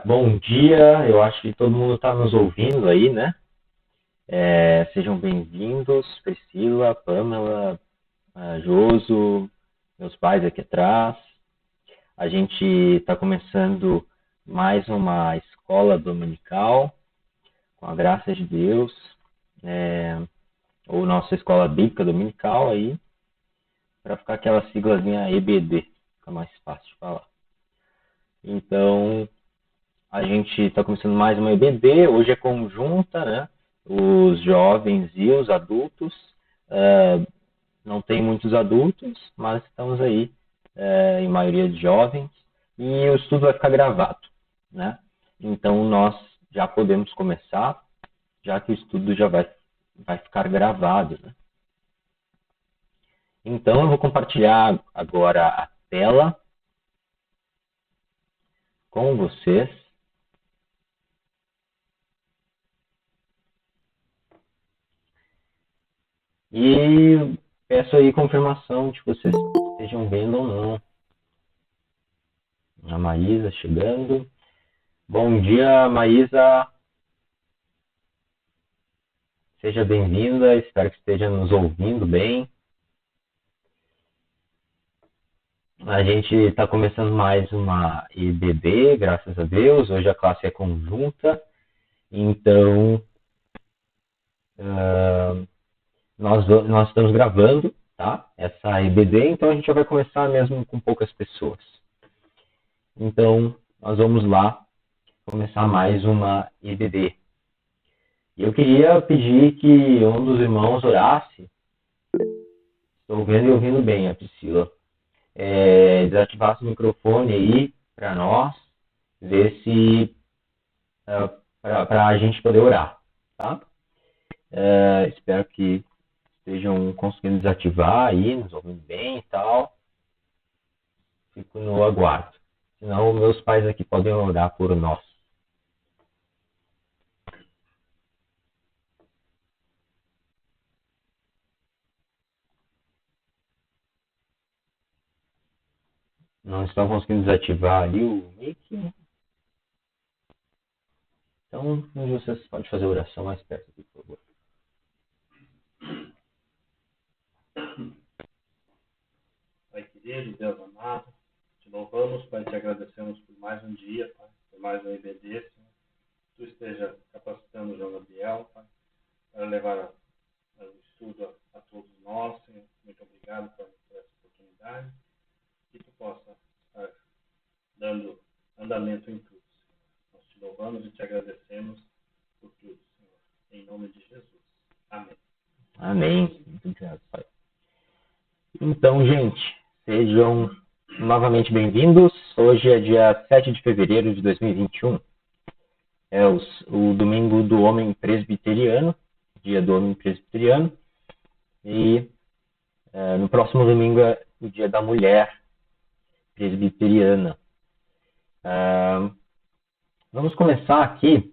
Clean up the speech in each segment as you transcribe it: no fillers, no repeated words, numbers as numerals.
Bom dia, eu acho que todo mundo está nos ouvindo aí, né? Sejam bem-vindos, Priscila, Pamela, Joso, meus pais aqui atrás. A gente está começando mais uma escola dominical, com a graça de Deus, ou nossa escola bíblica dominical aí, para ficar aquela siglazinha EBD, fica mais fácil de falar. Então, a gente está começando mais uma EBD, hoje é conjunta, né? Os jovens e os adultos. Não tem muitos adultos, mas estamos aí em maioria de jovens. E o estudo vai ficar gravado, né? Então nós já podemos começar, já que o estudo já vai ficar gravado, né? Então eu vou compartilhar agora a tela com vocês. E peço aí confirmação de que vocês estejam vendo ou não. A Maísa chegando. Bom dia, Maísa. Seja bem-vinda. Espero que esteja nos ouvindo bem. A gente está começando mais uma EBD, graças a Deus. Hoje a classe é conjunta. Então, nós estamos gravando, tá? Essa EBD, então a gente já vai começar mesmo com poucas pessoas. Então, nós vamos lá começar mais uma EBD. E eu queria pedir que um dos irmãos orasse. Estou vendo e ouvindo bem a Priscila. Desativasse o microfone aí para nós, ver se para a gente poder orar, tá? Espero que estejam conseguindo desativar aí, nos ouvindo bem e tal. Fico no aguardo. Senão, meus pais aqui podem orar por nós. Não estão conseguindo desativar ali o mic. Então, vocês podem fazer a oração mais perto aqui, por favor. Pai querido, Deus amado, te louvamos, Pai, te agradecemos por mais um dia, Pai, por mais um EBD, Senhor. Tu esteja capacitando o João Gabriel, Pai, para levar o estudo a todos nós, Senhor. Muito obrigado por essa oportunidade. Que tu possa estar dando andamento em tudo, Senhor. Nós te louvamos e te agradecemos por tudo, Senhor. Em nome de Jesus. Amém. Amém. Muito obrigado, Pai. Então, gente, sejam novamente bem-vindos. Hoje é dia 7 de fevereiro de 2021. É o domingo do homem presbiteriano, dia do homem presbiteriano. E no próximo domingo é o dia da mulher presbiteriana. Vamos começar aqui.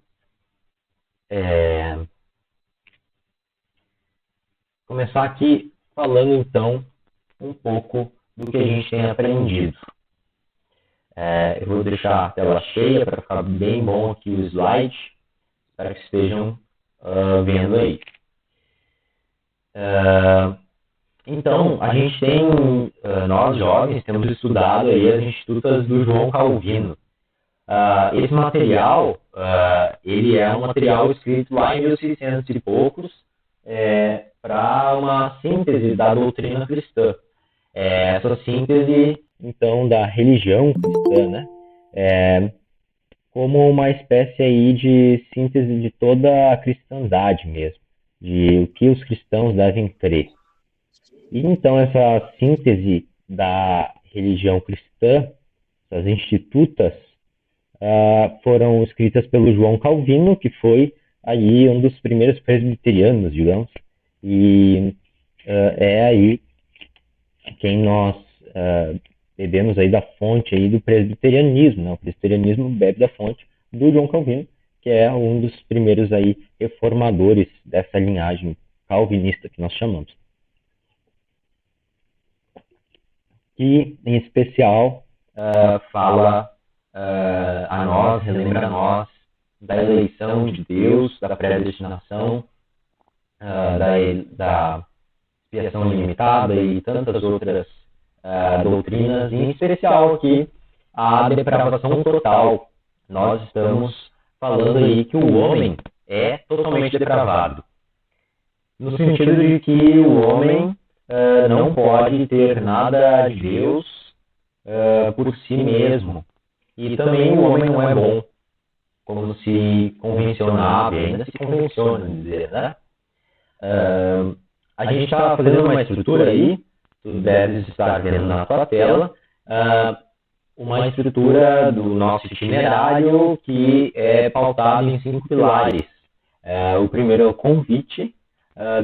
Falando então um pouco do que a gente tem aprendido. Eu vou deixar a tela cheia para ficar bem bom aqui o slide. Espero que estejam vendo aí. Então, a gente tem, nós jovens, temos estudado aí as Institutas do João Calvino. Esse material, ele é um material escrito lá em 1600 e poucos, para uma síntese da doutrina cristã. Essa síntese, então, da religião cristã, né? Como uma espécie aí de síntese de toda a cristandade mesmo, de o que os cristãos devem crer. E então essa síntese da religião cristã, essas institutas, foram escritas pelo João Calvino, que foi aí um dos primeiros presbiterianos, digamos, e é aí quem nós bebemos aí da fonte aí do presbiterianismo, né? O presbiterianismo bebe da fonte do João Calvino, que é um dos primeiros aí reformadores dessa linhagem calvinista que nós chamamos. E, em especial, fala a nós, relembra a nós da eleição de Deus, da predestinação, da expiação ilimitada e tantas outras doutrinas, em especial aqui a depravação total. Nós estamos falando aí que o homem é totalmente depravado, no sentido de que o homem não pode ter nada de Deus por si mesmo. E também o homem não é bom, como se convencionava, e ainda se convenciona dizer, né? A gente está fazendo uma estrutura aí, tu deves estar vendo na tua tela, uma estrutura do nosso itinerário que é pautado em 5 pilares. O primeiro é o convite,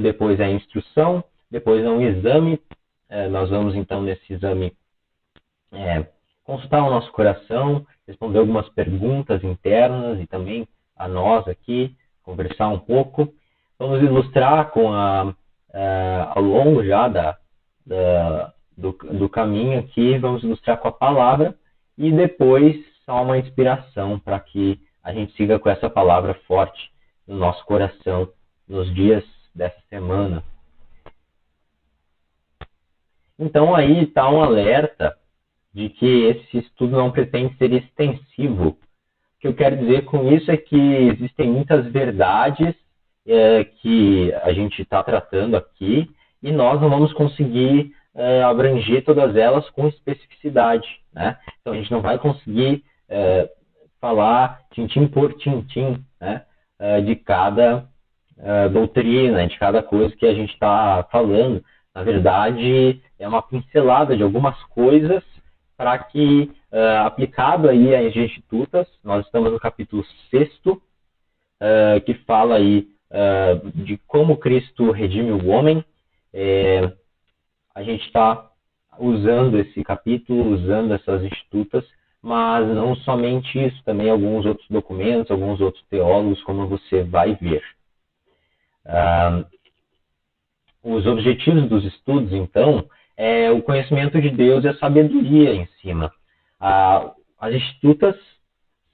depois é a instrução, depois é um exame. Nós vamos então nesse exame consultar o nosso coração, responder algumas perguntas internas e também a nós aqui, conversar um pouco. Vamos ilustrar com ao longo já do caminho aqui, vamos ilustrar com a palavra e depois só uma inspiração para que a gente siga com essa palavra forte no nosso coração nos dias dessa semana. Então aí está um alerta de que esse estudo não pretende ser extensivo. O que eu quero dizer com isso é que existem muitas verdades que a gente está tratando aqui e nós não vamos conseguir abranger todas elas com especificidade, né? Então a gente não vai conseguir falar tintim por tintim, né? De cada doutrina, de cada coisa que a gente está falando. Na verdade, é uma pincelada de algumas coisas para que, aplicado aí às institutas, nós estamos no capítulo 6º, que fala aí de como Cristo redime o homem. A gente está usando esse capítulo, usando essas institutas, mas não somente isso, também alguns outros documentos, alguns outros teólogos, como você vai ver. Os objetivos dos estudos, então, é o conhecimento de Deus e a sabedoria em cima. As institutas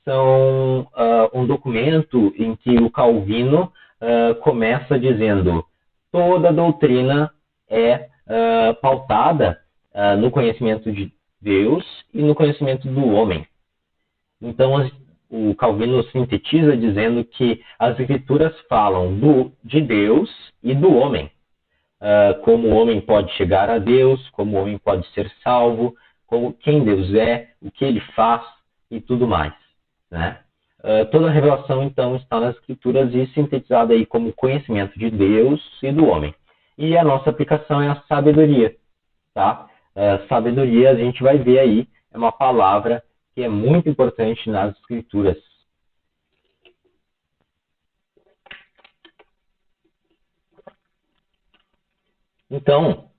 são um documento em que o Calvino começa dizendo: toda doutrina é pautada no conhecimento de Deus e no conhecimento do homem. Então, o Calvino sintetiza dizendo que as Escrituras falam de Deus e do homem. Como o homem pode chegar a Deus, como o homem pode ser salvo, quem Deus é, o que ele faz e tudo mais, né? Toda a revelação, então, está nas Escrituras e sintetizada aí como conhecimento de Deus e do homem. E a nossa aplicação é a sabedoria, tá? Sabedoria, a gente vai ver aí, é uma palavra que é muito importante nas Escrituras. Então,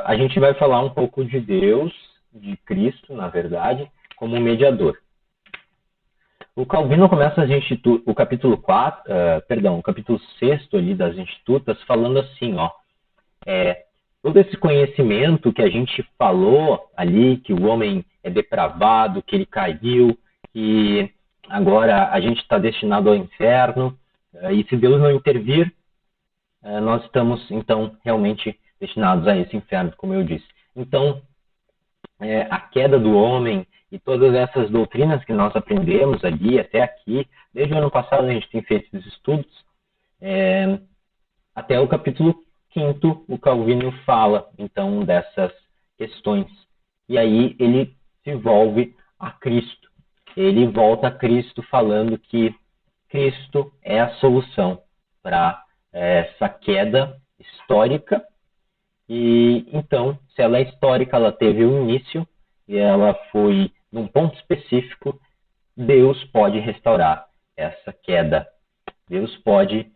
a gente vai falar um pouco de Deus, de Cristo, na verdade, como mediador. O Calvino começa o capítulo 6 ali das Institutas, falando assim, todo esse conhecimento que a gente falou ali, que o homem é depravado, que ele caiu, que agora a gente está destinado ao inferno, e se Deus não intervir, nós estamos, então, realmente destinados a esse inferno, como eu disse. Então, a queda do homem e todas essas doutrinas que nós aprendemos ali, até aqui, desde o ano passado a gente tem feito esses estudos, até o capítulo 5º, o Calvino fala, então, dessas questões. E aí ele se volve a Cristo. Ele volta a Cristo falando que Cristo é a solução para essa queda histórica. E então, se ela é histórica, ela teve um início e ela foi num ponto específico. Deus pode restaurar essa queda. Deus pode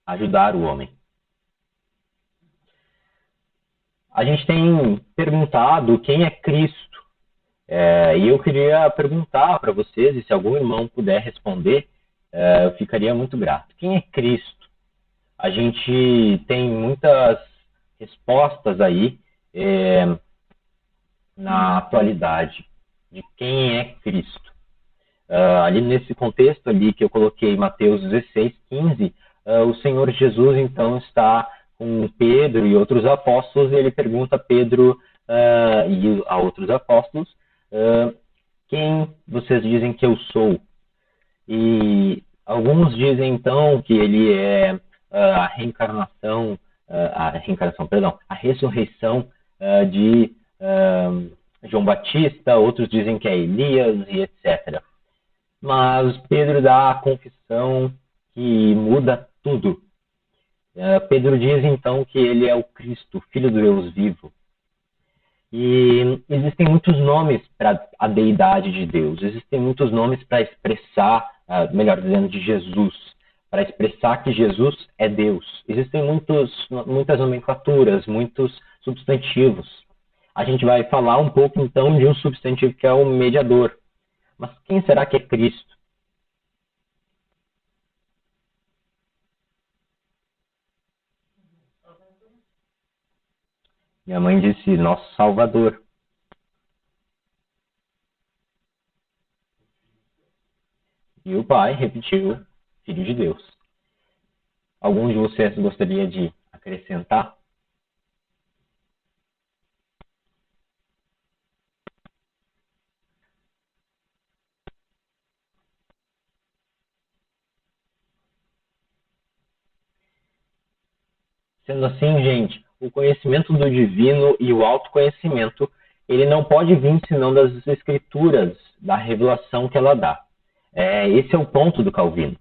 ajudar o homem. A gente tem perguntado quem é Cristo. E eu queria perguntar para vocês, e se algum irmão puder responder, eu ficaria muito grato. Quem é Cristo? A gente tem muitas respostas aí na atualidade. de quem é Cristo. Ali nesse contexto ali que eu coloquei, Mateus 16, 15, o Senhor Jesus então está com Pedro e outros apóstolos, e ele pergunta a Pedro e a outros apóstolos, quem vocês dizem que eu sou? E alguns dizem então que ele é a reencarnação, a ressurreição de João Batista, outros dizem que é Elias e etc. Mas Pedro dá a confissão que muda tudo. Pedro diz então que ele é o Cristo, Filho do Deus vivo. E existem muitos nomes para a deidade de Deus, existem muitos nomes para expressar, melhor dizendo, de Jesus, para expressar que Jesus é Deus. Existem muitas nomenclaturas, muitos substantivos. A gente vai falar um pouco então de um substantivo que é o mediador. Mas quem será que é Cristo? Minha mãe disse, nosso Salvador. E o pai repetiu, Filho de Deus. Algum de vocês gostaria de acrescentar? Sendo assim, gente, o conhecimento do divino e o autoconhecimento, ele não pode vir senão das escrituras, da revelação que ela dá. Esse é o ponto do Calvino.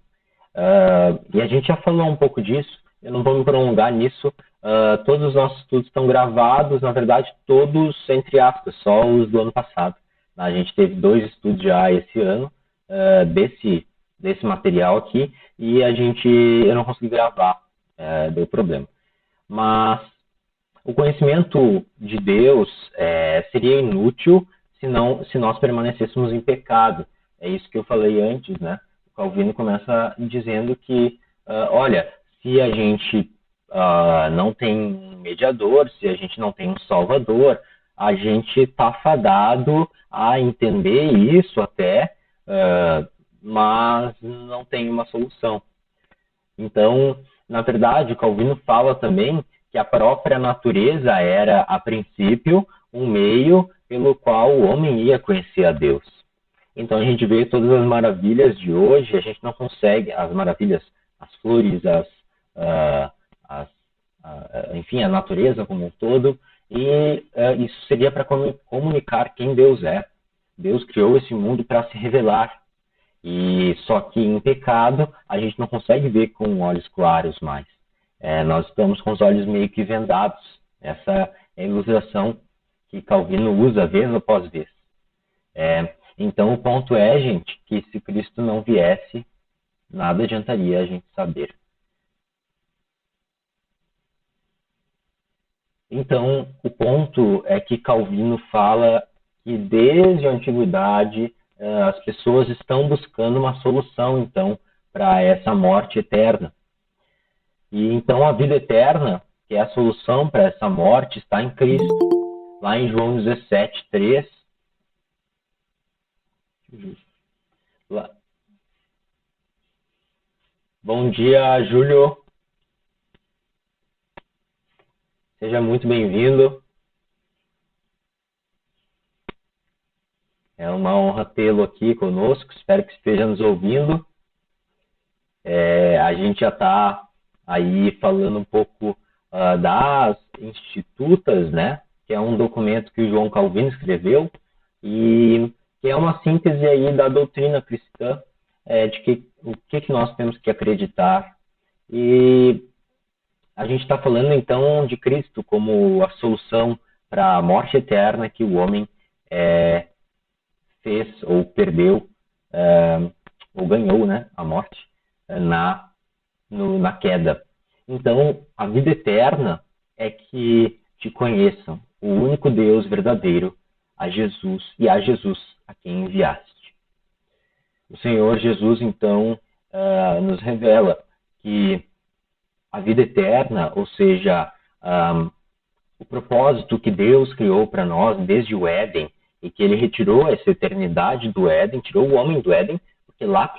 E a gente já falou um pouco disso, eu não vou me prolongar nisso. Todos os nossos estudos estão gravados, na verdade, todos, entre aspas, só os do ano passado. A gente teve 2 estudos já esse ano, desse material aqui, e eu não consegui gravar, deu problema. Mas o conhecimento de Deus seria inútil se nós permanecêssemos em pecado. É isso que eu falei antes, né? O Calvino começa dizendo que, olha, se a gente não tem um mediador, se a gente não tem um salvador, a gente está fadado a entender isso até, mas não tem uma solução. Então, na verdade, o Calvino fala também que a própria natureza era, a princípio, um meio pelo qual o homem ia conhecer a Deus. Então, a gente vê todas as maravilhas de hoje, a gente não consegue, as maravilhas, as flores, enfim, a natureza como um todo, e isso seria para comunicar quem Deus é. Deus criou esse mundo para se revelar. E só que em pecado a gente não consegue ver com olhos claros mais. Nós estamos com os olhos meio que vendados. Essa é a ilustração que Calvino usa vez após vez. Então o ponto é, gente, que se Cristo não viesse, nada adiantaria a gente saber. Então o ponto é que Calvino fala que desde a antiguidade as pessoas estão buscando uma solução, então, para essa morte eterna. E então a vida eterna, que é a solução para essa morte, está em Cristo. Lá em João 17, 3. Bom dia, Júlio. Seja muito bem-vindo. É uma honra tê-lo aqui conosco. Espero que esteja nos ouvindo. A gente já está aí falando um pouco das Institutas, né? Que é um documento que o João Calvino escreveu e que é uma síntese aí da doutrina cristã, o que nós temos que acreditar. E a gente está falando então de Cristo como a solução para a morte eterna que o homem fez ou perdeu ou ganhou, né, a morte na queda. Então, a vida eterna é que te conheçam o único Deus verdadeiro, a Jesus e a Jesus a quem enviaste. O Senhor Jesus, então, nos revela que a vida eterna, ou seja, o propósito que Deus criou para nós desde o Éden, e que ele retirou essa eternidade do Éden, tirou o homem do Éden, porque lá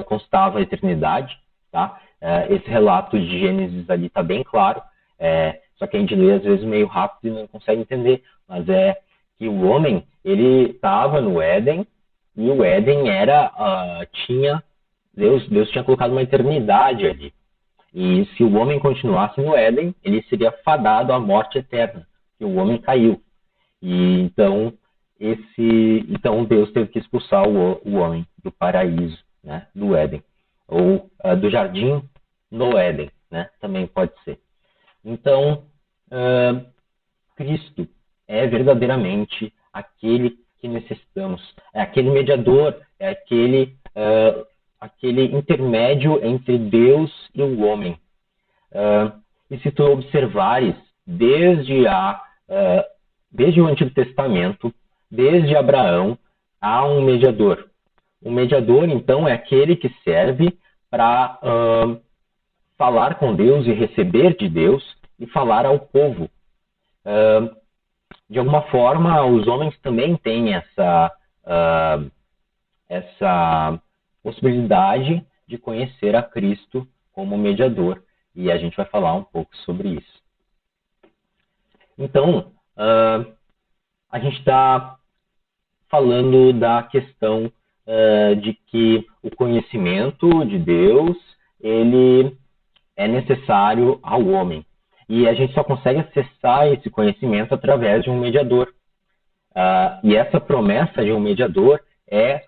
constava a eternidade, tá? Esse relato de Gênesis ali está bem claro, só que a gente lê às vezes meio rápido e não consegue entender, mas é que o homem, ele estava no Éden, e o Éden Deus tinha colocado uma eternidade ali. E se o homem continuasse no Éden, ele seria fadado à morte eterna, porque o homem caiu. E então Deus teve que expulsar o homem do paraíso, né, do Éden, ou do jardim no Éden, né, também pode ser. Então, Cristo é verdadeiramente aquele que necessitamos, é aquele mediador, é aquele intermédio entre Deus e o homem. E se tu observares, desde o Antigo Testamento, desde Abraão, há um mediador. O mediador, então, é aquele que serve para falar com Deus e receber de Deus e falar ao povo. De alguma forma, os homens também têm essa possibilidade de conhecer a Cristo como mediador, e a gente vai falar um pouco sobre isso. Então, a gente está falando da questão de que o conhecimento de Deus, ele é necessário ao homem. E a gente só consegue acessar esse conhecimento através de um mediador. E essa promessa de um mediador é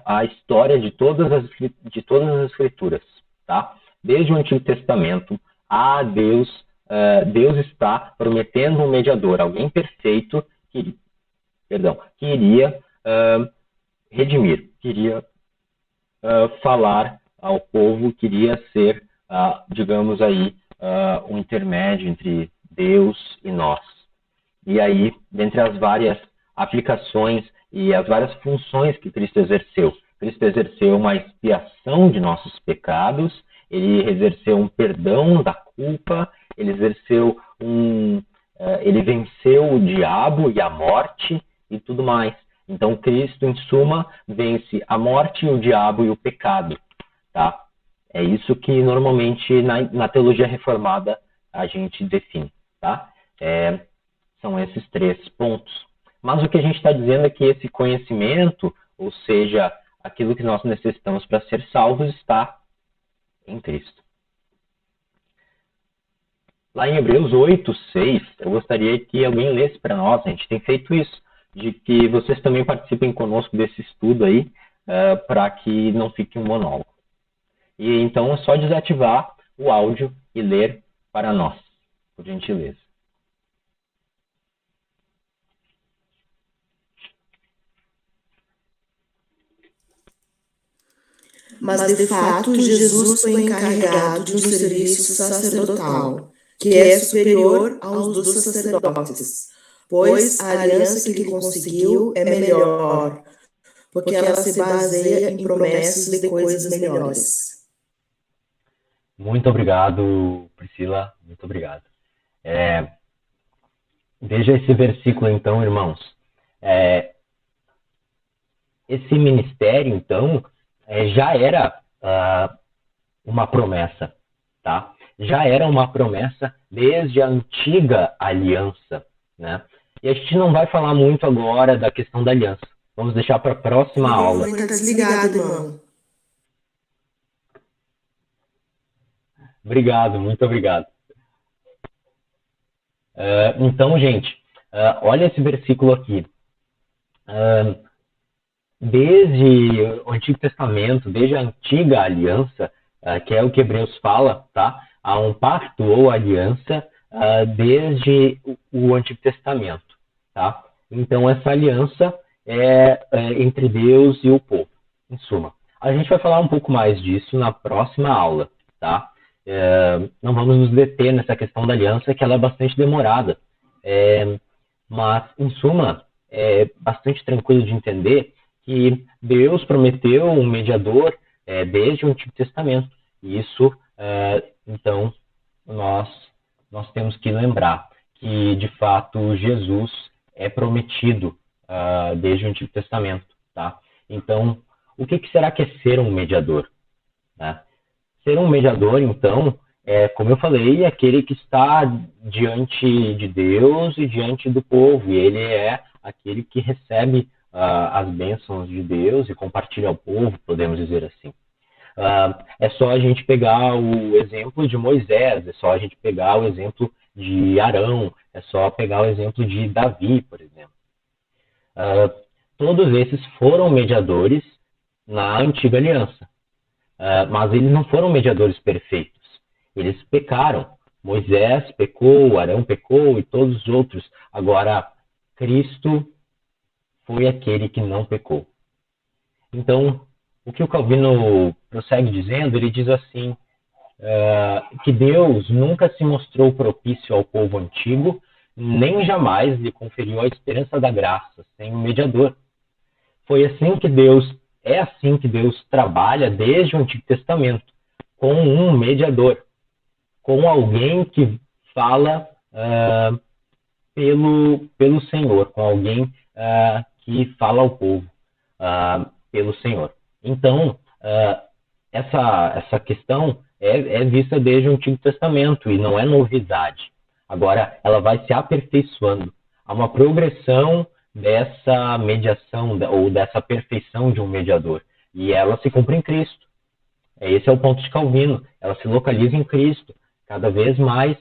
a história de todas as escrituras, tá? Desde o Antigo Testamento, Deus está prometendo um mediador, alguém perfeito que iria redimir, queria falar ao povo, queria ser, digamos aí, um intermédio entre Deus e nós. E aí, dentre as várias aplicações e as várias funções que Cristo exerceu uma expiação de nossos pecados, ele exerceu um perdão da culpa, ele venceu o diabo e a morte e tudo mais. Então, Cristo, em suma, vence a morte, o diabo e o pecado, tá? É isso que normalmente na teologia reformada a gente define, tá? São esses 3 pontos. Mas o que a gente está dizendo é que esse conhecimento, ou seja, aquilo que nós necessitamos para ser salvos, está em Cristo. Lá em Hebreus 8:6, eu gostaria que alguém lesse para nós, a gente tem feito isso, de que vocês também participem conosco desse estudo aí, para que não fique um monólogo. E então é só desativar o áudio e ler para nós, por gentileza. Mas, de fato, Jesus foi encarregado de um serviço sacerdotal, que é superior aos dos sacerdotes, pois a aliança que ele conseguiu é melhor, porque ela se baseia em promessas de coisas melhores. Muito obrigado, Priscila. Muito obrigado. Veja esse versículo, então, irmãos. Esse ministério, então, já era uma promessa, tá? Já era uma promessa desde a antiga aliança, né? E a gente não vai falar muito agora da questão da aliança. Vamos deixar para a próxima aula. Está desligado, irmão. Obrigado, muito obrigado. Então, gente, olha esse versículo aqui. Desde o Antigo Testamento, desde a antiga aliança, que é o que Hebreus fala, tá? Há um pacto ou aliança desde o Antigo Testamento, tá? Então, essa aliança é entre Deus e o povo, em suma. A gente vai falar um pouco mais disso na próxima aula, tá? Não vamos nos deter nessa questão da aliança, que ela é bastante demorada. Mas, em suma, é bastante tranquilo de entender que Deus prometeu um mediador desde o Antigo Testamento. E isso, então, nós temos que lembrar que, de fato, Jesus é prometido desde o Antigo Testamento, tá? Então, o que será que é ser um mediador? Né? Ser um mediador, então, como eu falei, é aquele que está diante de Deus e diante do povo. E ele é aquele que recebe as bênçãos de Deus e compartilha ao povo, podemos dizer assim. É só a gente pegar o exemplo de Moisés, é só a gente pegar o exemplo de Arão, é só pegar o exemplo de Davi, por exemplo. Todos esses foram mediadores na antiga aliança. Mas eles não foram mediadores perfeitos. Eles pecaram. Moisés pecou, Arão pecou e todos os outros. Agora, Cristo foi aquele que não pecou. Então, o que o Calvino prossegue dizendo, ele diz assim, que Deus nunca se mostrou propício ao povo antigo, nem jamais lhe conferiu a esperança da graça, sem um mediador. É assim que Deus trabalha desde o Antigo Testamento, com um mediador, com alguém que fala pelo Senhor, com alguém que fala ao povo pelo Senhor. Então, essa questão é vista desde o Antigo Testamento e não é novidade. Agora, ela vai se aperfeiçoando. Há uma progressão dessa mediação ou dessa perfeição de um mediador. E ela se cumpre em Cristo. Esse é o ponto de Calvino. Ela se localiza em Cristo. Cada vez mais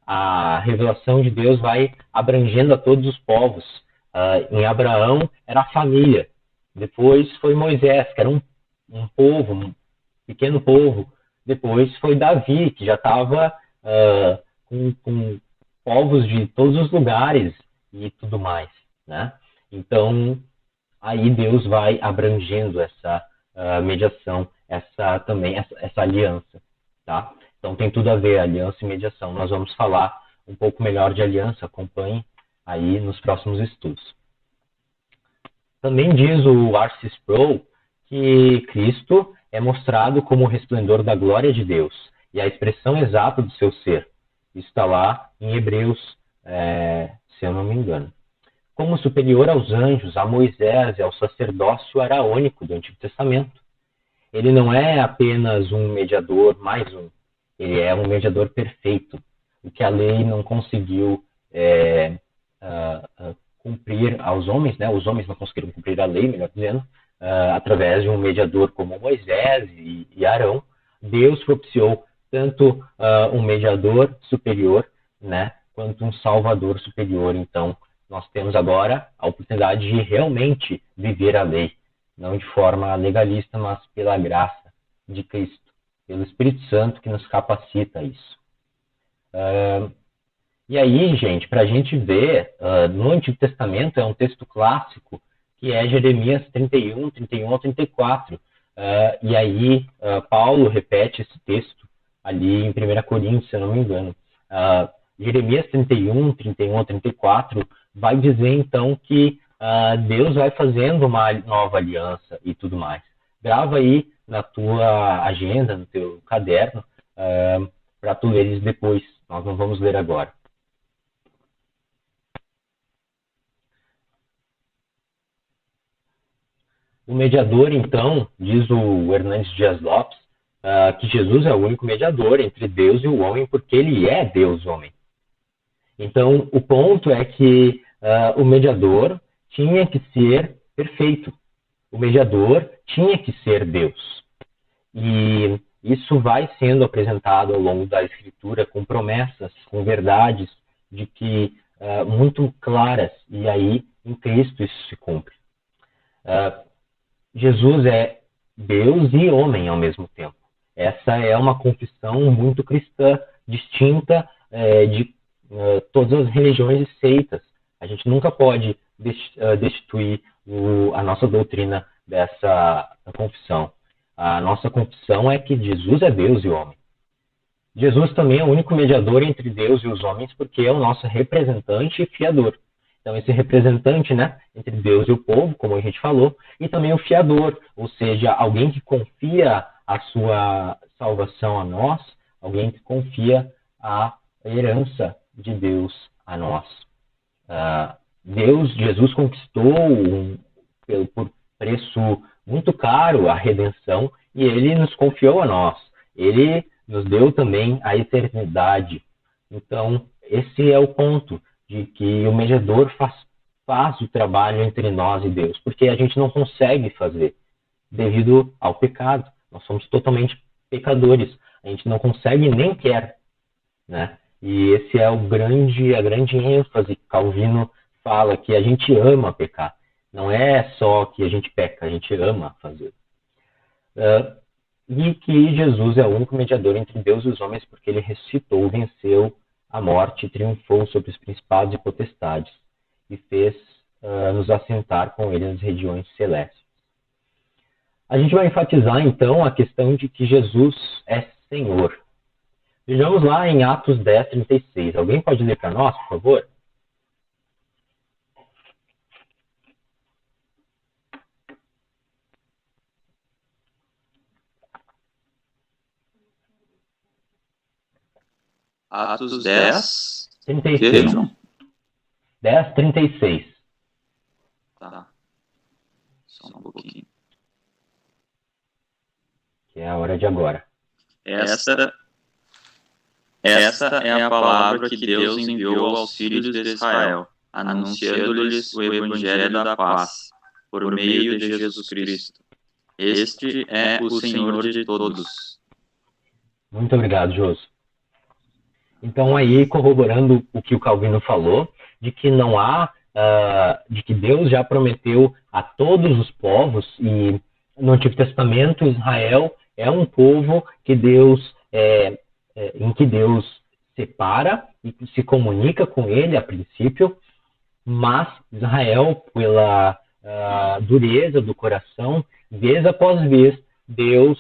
a revelação de Deus vai abrangendo a todos os povos. Em Abraão era a família. Depois foi Moisés, que era um povo, um pequeno povo. Depois foi Davi, que já estava com povos de todos os lugares e tudo mais, né? Então, aí Deus vai abrangendo essa mediação, essa aliança, tá? Então, tem tudo a ver, aliança e mediação. Nós vamos falar um pouco melhor de aliança, acompanhe aí nos próximos estudos. Também diz o R.C. Sproul que Cristo é mostrado como o resplendor da glória de Deus e a expressão exata do seu ser. Isso está lá em Hebreus, se eu não me engano. Como superior aos anjos, a Moisés e ao sacerdócio araônico do Antigo Testamento. Ele não é apenas um mediador, mais um. Ele é um mediador perfeito. O que a lei não conseguiu cumprir aos homens, né? Os homens não conseguiram cumprir a lei, melhor dizendo, através de um mediador como Moisés e Arão. Deus propiciou tanto um mediador superior, né, quanto um salvador superior. Então, nós temos agora a oportunidade de realmente viver a lei, não de forma legalista, mas pela graça de Cristo, pelo Espírito Santo que nos capacita a isso. E aí, gente, para a gente ver, no Antigo Testamento é um texto clássico, que é Jeremias 31, 31 ao 34. E aí, Paulo repete esse texto ali em 1 Coríntios, se eu não me engano. Jeremias 31, 31 ao 34, vai dizer então que Deus vai fazendo uma nova aliança e tudo mais. Grava aí na tua agenda, no teu caderno, para tu leres depois. Nós não vamos ler agora. O mediador, então, diz o Hernandes Dias Lopes, que Jesus é o único mediador entre Deus e o homem, porque ele é Deus-homem. Então, o ponto é que o mediador tinha que ser perfeito. O mediador tinha que ser Deus. E isso vai sendo apresentado ao longo da Escritura com promessas, com verdades de que muito claras. E aí, em Cristo, isso se cumpre. Jesus é Deus e homem ao mesmo tempo. Essa é uma confissão muito cristã, distinta de todas as religiões e seitas. A gente nunca pode destituir a nossa doutrina dessa confissão. A nossa confissão é que Jesus é Deus e homem. Jesus também é o único mediador entre Deus e os homens, porque é o nosso representante e fiador. Então, esse representante, né, entre Deus e o povo, como a gente falou, e também o fiador, ou seja, alguém que confia a sua salvação a nós, alguém que confia a herança de Deus a nós. Jesus conquistou por preço muito caro a redenção e ele nos confiou a nós. Ele nos deu também a eternidade. Então, esse é o ponto de que o mediador faz o trabalho entre nós e Deus, porque a gente não consegue fazer devido ao pecado. Nós somos totalmente pecadores. A gente não consegue nem quer, né? E esse é a grande ênfase que Calvino fala, que a gente ama pecar. Não é só que a gente peca, a gente ama fazer. E que Jesus é o único mediador entre Deus e os homens, porque ele ressuscitou, venceu a morte, triunfou sobre os principados e potestades e fez nos assentar com ele nas regiões celestes. A gente vai enfatizar, então, a questão de que Jesus é Senhor. Vejamos lá em Atos 10, 36. Alguém pode ler para nós, por favor? Atos 10, 36. 10, 36. Tá. Só um pouquinho. Que é a hora de agora. Essa é a palavra que Deus enviou aos filhos de Israel, anunciando-lhes o evangelho da paz, por meio de Jesus Cristo. Este é o Senhor de todos. Muito obrigado, Joso. Então, aí, corroborando o que o Calvino falou, de que não há, de que Deus já prometeu a todos os povos, e no Antigo Testamento, Israel é um povo que em que Deus separa e se comunica com ele a princípio, mas Israel, pela dureza do coração, vez após vez, Deus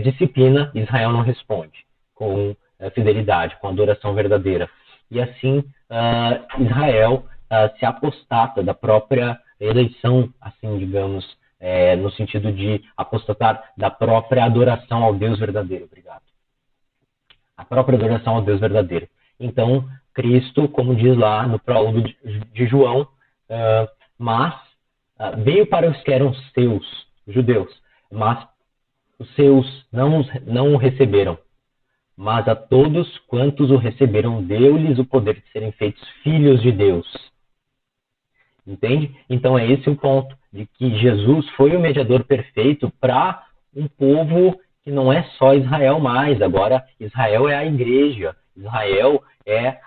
disciplina, Israel não responde com fidelidade, com adoração verdadeira. E assim, Israel se apostata da própria eleição, assim, digamos, no sentido de apostatar da própria adoração ao Deus verdadeiro. Obrigado. A própria adoração ao Deus verdadeiro. Então, Cristo, como diz lá no prólogo de João, mas veio para os que eram seus, judeus, mas os seus não o receberam. Mas a todos quantos o receberam, deu-lhes o poder de serem feitos filhos de Deus. Entende? Então é esse o ponto, de que Jesus foi o mediador perfeito para um povo que não é só Israel mais. Agora, Israel é a igreja. Israel é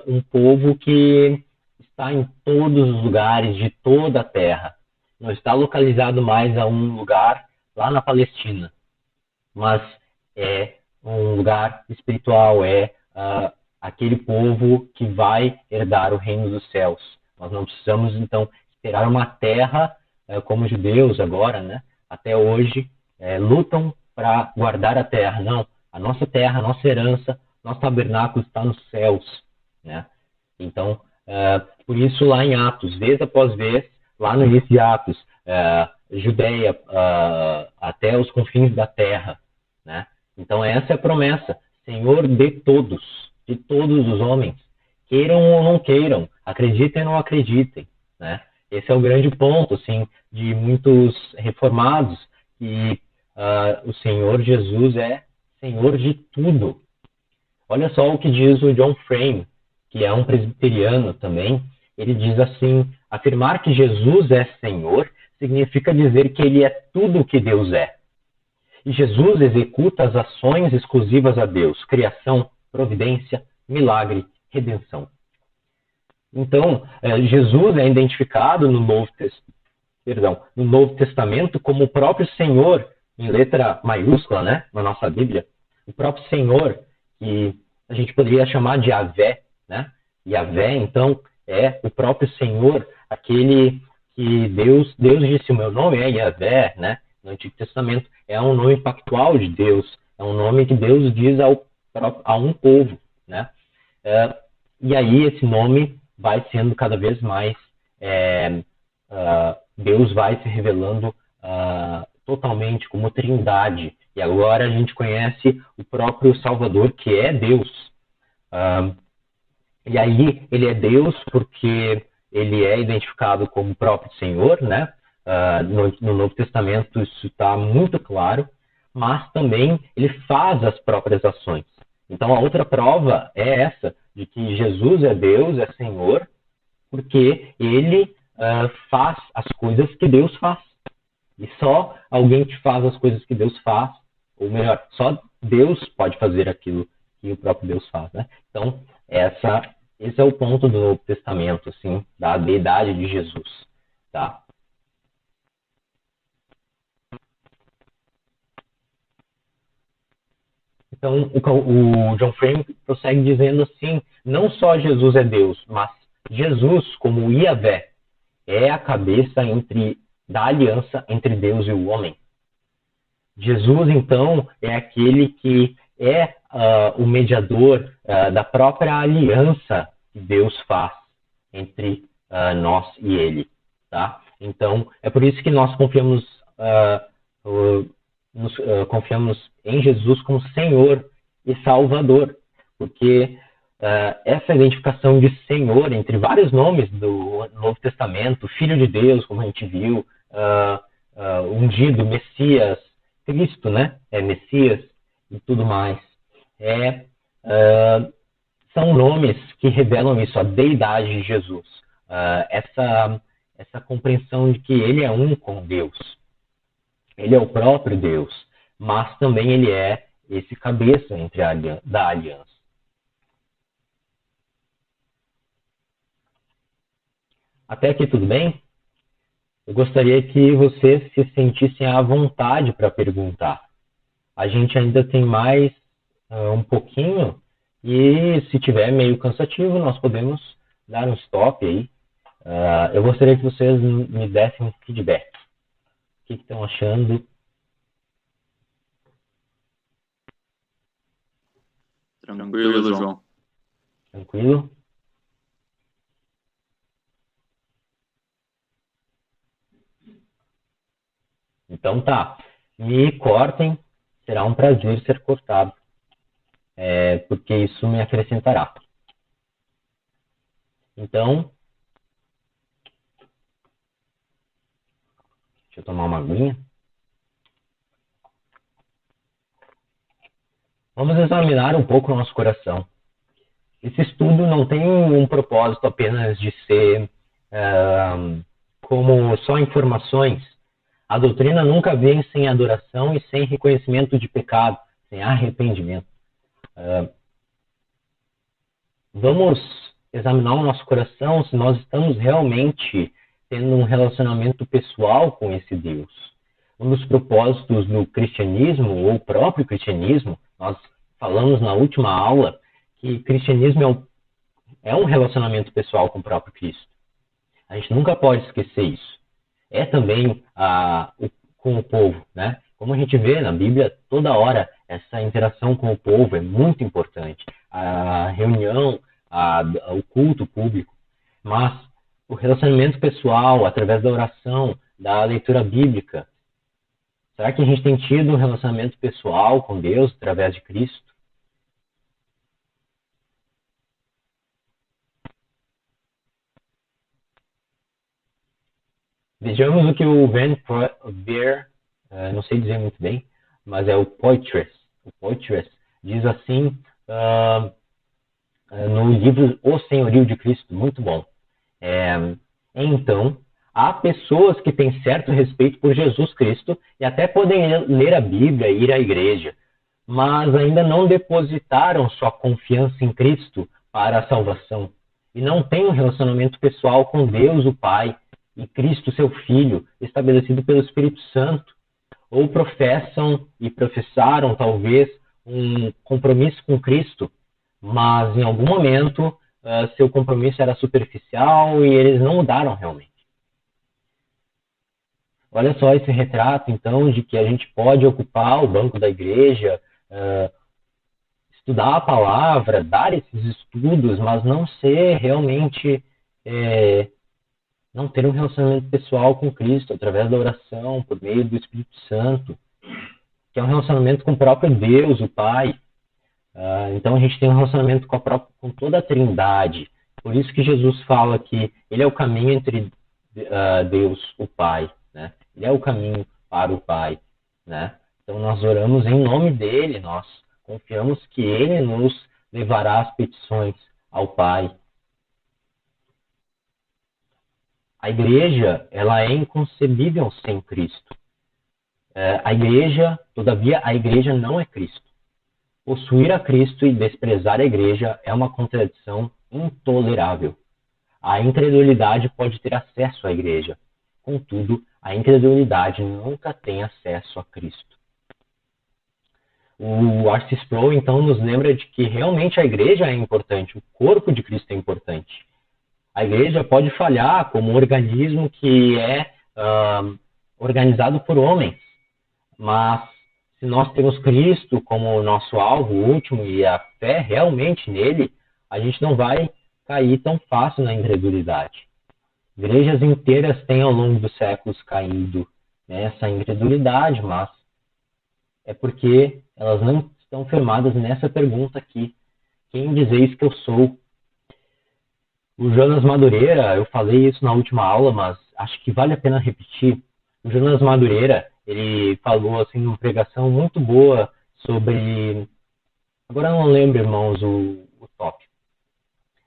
um povo que está em todos os lugares de toda a terra. Não está localizado mais a um lugar lá na Palestina, mas é um lugar espiritual, aquele povo que vai herdar o reino dos céus. Nós não precisamos, então, esperar uma terra como os judeus agora, né? Até hoje, lutam para guardar a terra. Não, a nossa terra, a nossa herança, nosso tabernáculo está nos céus, né? Então, por isso lá em Atos, vez após vez, lá no início de Atos, Judeia até os confins da terra, né? Então essa é a promessa, Senhor de todos os homens, queiram ou não queiram, acreditem ou não acreditem, né? Esse é o grande ponto, assim, de muitos reformados, que o Senhor Jesus é Senhor de tudo. Olha só o que diz o John Frame, que é um presbiteriano também. Ele diz assim: afirmar que Jesus é Senhor significa dizer que ele é tudo o que Deus é. E Jesus executa as ações exclusivas a Deus: criação, providência, milagre, redenção. Então, Jesus é identificado no Novo Testamento como o próprio Senhor, em letra maiúscula, né, na nossa Bíblia. O próprio Senhor, que a gente poderia chamar de Yahvé, né? Yahvé, então, é o próprio Senhor, aquele que Deus disse: o meu nome é Yahvé, né? No Antigo Testamento é um nome pactual de Deus, é um nome que Deus diz a um povo, né? E aí esse nome vai sendo cada vez mais, Deus vai se revelando totalmente como Trindade. E agora a gente conhece o próprio Salvador, que é Deus. E aí ele é Deus porque ele é identificado como o próprio Senhor, né? No Novo Testamento isso está muito claro, mas também ele faz as próprias ações. Então a outra prova é essa, de que Jesus é Deus, é Senhor, porque ele faz as coisas que Deus faz. E só alguém que faz as coisas que Deus faz, ou melhor, só Deus pode fazer aquilo que o próprio Deus faz, né? Então, esse é o ponto do Novo Testamento, assim, da deidade de Jesus, tá? Então, o John Frame prossegue dizendo assim, não só Jesus é Deus, mas Jesus, como Yahvé, é a cabeça da aliança entre Deus e o homem. Jesus, então, é aquele que é o mediador da própria aliança que Deus faz entre nós e ele, tá? Então, é por isso que nós confiamos em Jesus como Senhor e Salvador, porque essa identificação de Senhor entre vários nomes do Novo Testamento, Filho de Deus, como a gente viu, ungido, Messias, Cristo, né? É Messias e tudo mais. São nomes que revelam isso, a deidade de Jesus. Essa compreensão de que ele é um com Deus. Ele é o próprio Deus, mas também ele é esse cabeça da aliança. Até aqui tudo bem? Eu gostaria que vocês se sentissem à vontade para perguntar. A gente ainda tem mais um pouquinho e se tiver meio cansativo, nós podemos dar um stop aí. Eu gostaria que vocês me dessem um feedback. O que estão achando? Tranquilo, João. Tranquilo? Então tá. Me cortem, será um prazer ser cortado. Porque isso me acrescentará. Então, deixa eu tomar uma aguinha. Vamos examinar um pouco o nosso coração. Esse estudo não tem um propósito apenas de ser como só informações. A doutrina nunca vem sem adoração e sem reconhecimento de pecado, sem arrependimento. Vamos examinar o nosso coração se nós estamos realmente tendo um relacionamento pessoal com esse Deus. Um dos propósitos do cristianismo, ou o próprio cristianismo, nós falamos na última aula que cristianismo é um relacionamento pessoal com o próprio Cristo. A gente nunca pode esquecer isso. É também com o povo, né? Como a gente vê na Bíblia, toda hora essa interação com o povo é muito importante. A reunião, o culto público. Mas o relacionamento pessoal, através da oração, da leitura bíblica, será que a gente tem tido um relacionamento pessoal com Deus através de Cristo? Vejamos o que o Van Beer, não sei dizer muito bem, mas é o Poitras, diz assim no livro O Senhorio de Cristo, muito bom. Então, há pessoas que têm certo respeito por Jesus Cristo e até podem ler a Bíblia e ir à igreja, mas ainda não depositaram sua confiança em Cristo para a salvação e não têm um relacionamento pessoal com Deus, o Pai, e Cristo, seu Filho, estabelecido pelo Espírito Santo, ou professam e professaram, talvez, um compromisso com Cristo, mas em algum momento seu compromisso era superficial e eles não mudaram realmente. Olha só esse retrato, então, de que a gente pode ocupar o banco da igreja, estudar a palavra, dar esses estudos, mas não ser realmente... não ter um relacionamento pessoal com Cristo, através da oração, por meio do Espírito Santo, que é um relacionamento com o próprio Deus, o Pai. Então a gente tem um relacionamento com toda a Trindade. Por isso que Jesus fala que ele é o caminho entre Deus, o Pai, né? Ele é o caminho para o Pai, né? Então nós oramos em nome dele, nós confiamos que ele nos levará as petições ao Pai. A igreja, ela é inconcebível sem Cristo. Todavia, a igreja não é Cristo. Possuir a Cristo e desprezar a igreja é uma contradição intolerável. A incredulidade pode ter acesso à igreja. Contudo, a incredulidade nunca tem acesso a Cristo. O R.C. Sproul, então, nos lembra de que realmente a igreja é importante, o corpo de Cristo é importante. A igreja pode falhar como um organismo que é organizado por homens, mas se nós temos Cristo como nosso alvo último e a fé realmente nele, a gente não vai cair tão fácil na incredulidade. Igrejas inteiras têm ao longo dos séculos caído nessa incredulidade, mas é porque elas não estão firmadas nessa pergunta aqui. Quem dizeis que eu sou? O Jonas Madureira, eu falei isso na última aula, mas acho que vale a pena repetir. O Jonas Madureira, ele falou assim numa pregação muito boa sobre... Agora eu não lembro, irmãos, o tópico.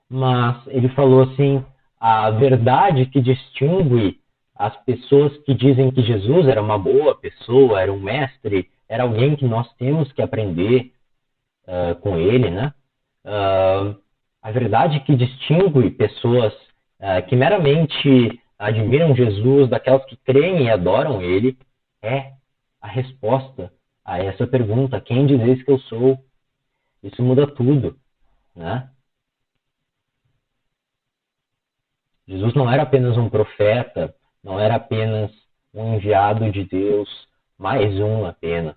Mas ele falou assim, a verdade que distingue as pessoas que dizem que Jesus era uma boa pessoa, era um mestre, era alguém que nós temos que aprender com ele, né? A verdade que distingue pessoas que meramente admiram Jesus daquelas que creem e adoram ele é a resposta a essa pergunta: quem dizeis que eu sou? Isso muda tudo, né? Jesus não era apenas um profeta, não era apenas um enviado de Deus, mais um apenas.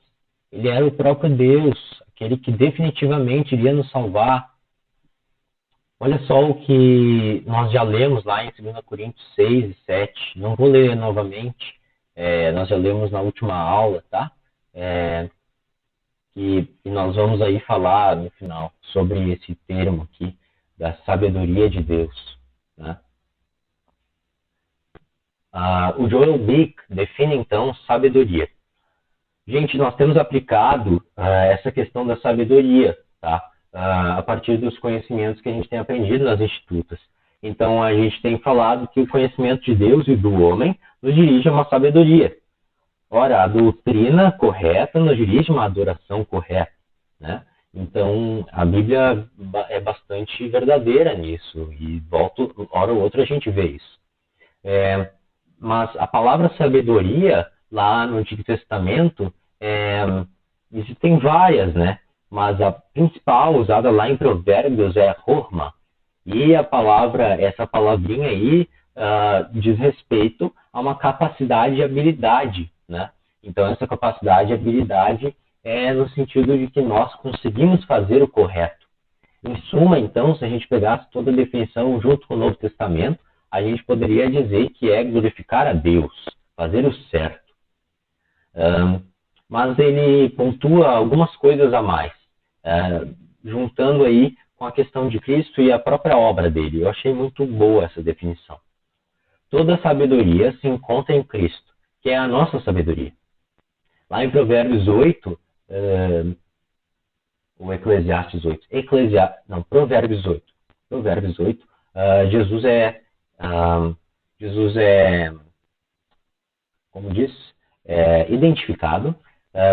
Ele era o próprio Deus, aquele que definitivamente iria nos salvar. Olha só o que nós já lemos lá em 2 Coríntios 6 e 7. Não vou ler novamente, nós já lemos na última aula, tá? E nós vamos aí falar no final sobre esse termo aqui, da sabedoria de Deus, né? O Joel Bick define então sabedoria. Gente, nós temos aplicado essa questão da sabedoria, tá? A partir dos conhecimentos que a gente tem aprendido nas institutas. Então, a gente tem falado que o conhecimento de Deus e do homem nos dirige a uma sabedoria. Ora, a doutrina correta nos dirige a uma adoração correta, né? Então, a Bíblia é bastante verdadeira nisso, e hora ou outra a gente vê isso. Mas a palavra sabedoria, lá no Antigo Testamento, existem várias, né? Mas a principal usada lá em Provérbios é Horma. E essa palavrinha aí diz respeito a uma capacidade e habilidade, né? Então essa capacidade e habilidade é no sentido de que nós conseguimos fazer o correto. Em suma, então, se a gente pegasse toda a definição junto com o Novo Testamento, a gente poderia dizer que é glorificar a Deus, fazer o certo. Mas ele pontua algumas coisas a mais, juntando aí com a questão de Cristo e a própria obra dele. Eu achei muito boa essa definição. Toda sabedoria se encontra em Cristo, que é a nossa sabedoria. Lá em Provérbios 8, ou Eclesiastes 8, Provérbios 8. Provérbios 8, Jesus é, como diz, identificado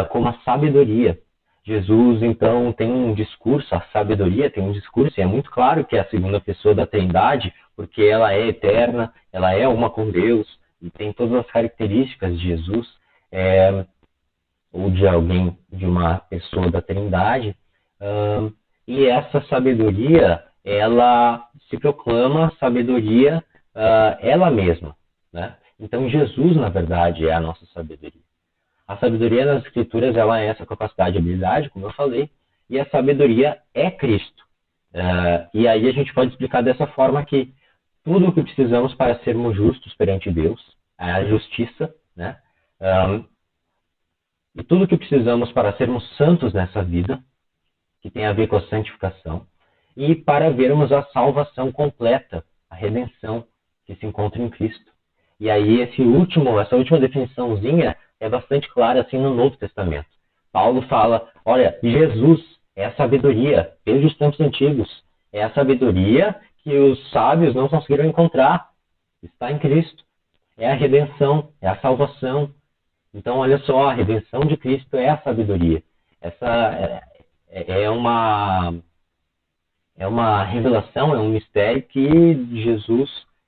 como a sabedoria. Jesus, então, tem um discurso, a sabedoria tem um discurso, e é muito claro que é a segunda pessoa da Trindade, porque ela é eterna, ela é uma com Deus, e tem todas as características de Jesus, ou de alguém, de uma pessoa da Trindade, e essa sabedoria, ela se proclama sabedoria ela mesma, né? Então, Jesus, na verdade, é a nossa sabedoria. A sabedoria nas Escrituras, ela é essa capacidade e habilidade, como eu falei, e a sabedoria é Cristo. E aí a gente pode explicar dessa forma que tudo o que precisamos para sermos justos perante Deus, a justiça, né? E tudo o que precisamos para sermos santos nessa vida, que tem a ver com a santificação, e para vermos a salvação completa, a redenção que se encontra em Cristo. E aí essa última definiçãozinha é bastante clara assim no Novo Testamento. Paulo fala, olha, Jesus é a sabedoria desde os tempos antigos. É a sabedoria que os sábios não conseguiram encontrar. Está em Cristo. É a redenção, é a salvação. Então, olha só, a redenção de Cristo é a sabedoria. Essa é uma revelação, é um mistério que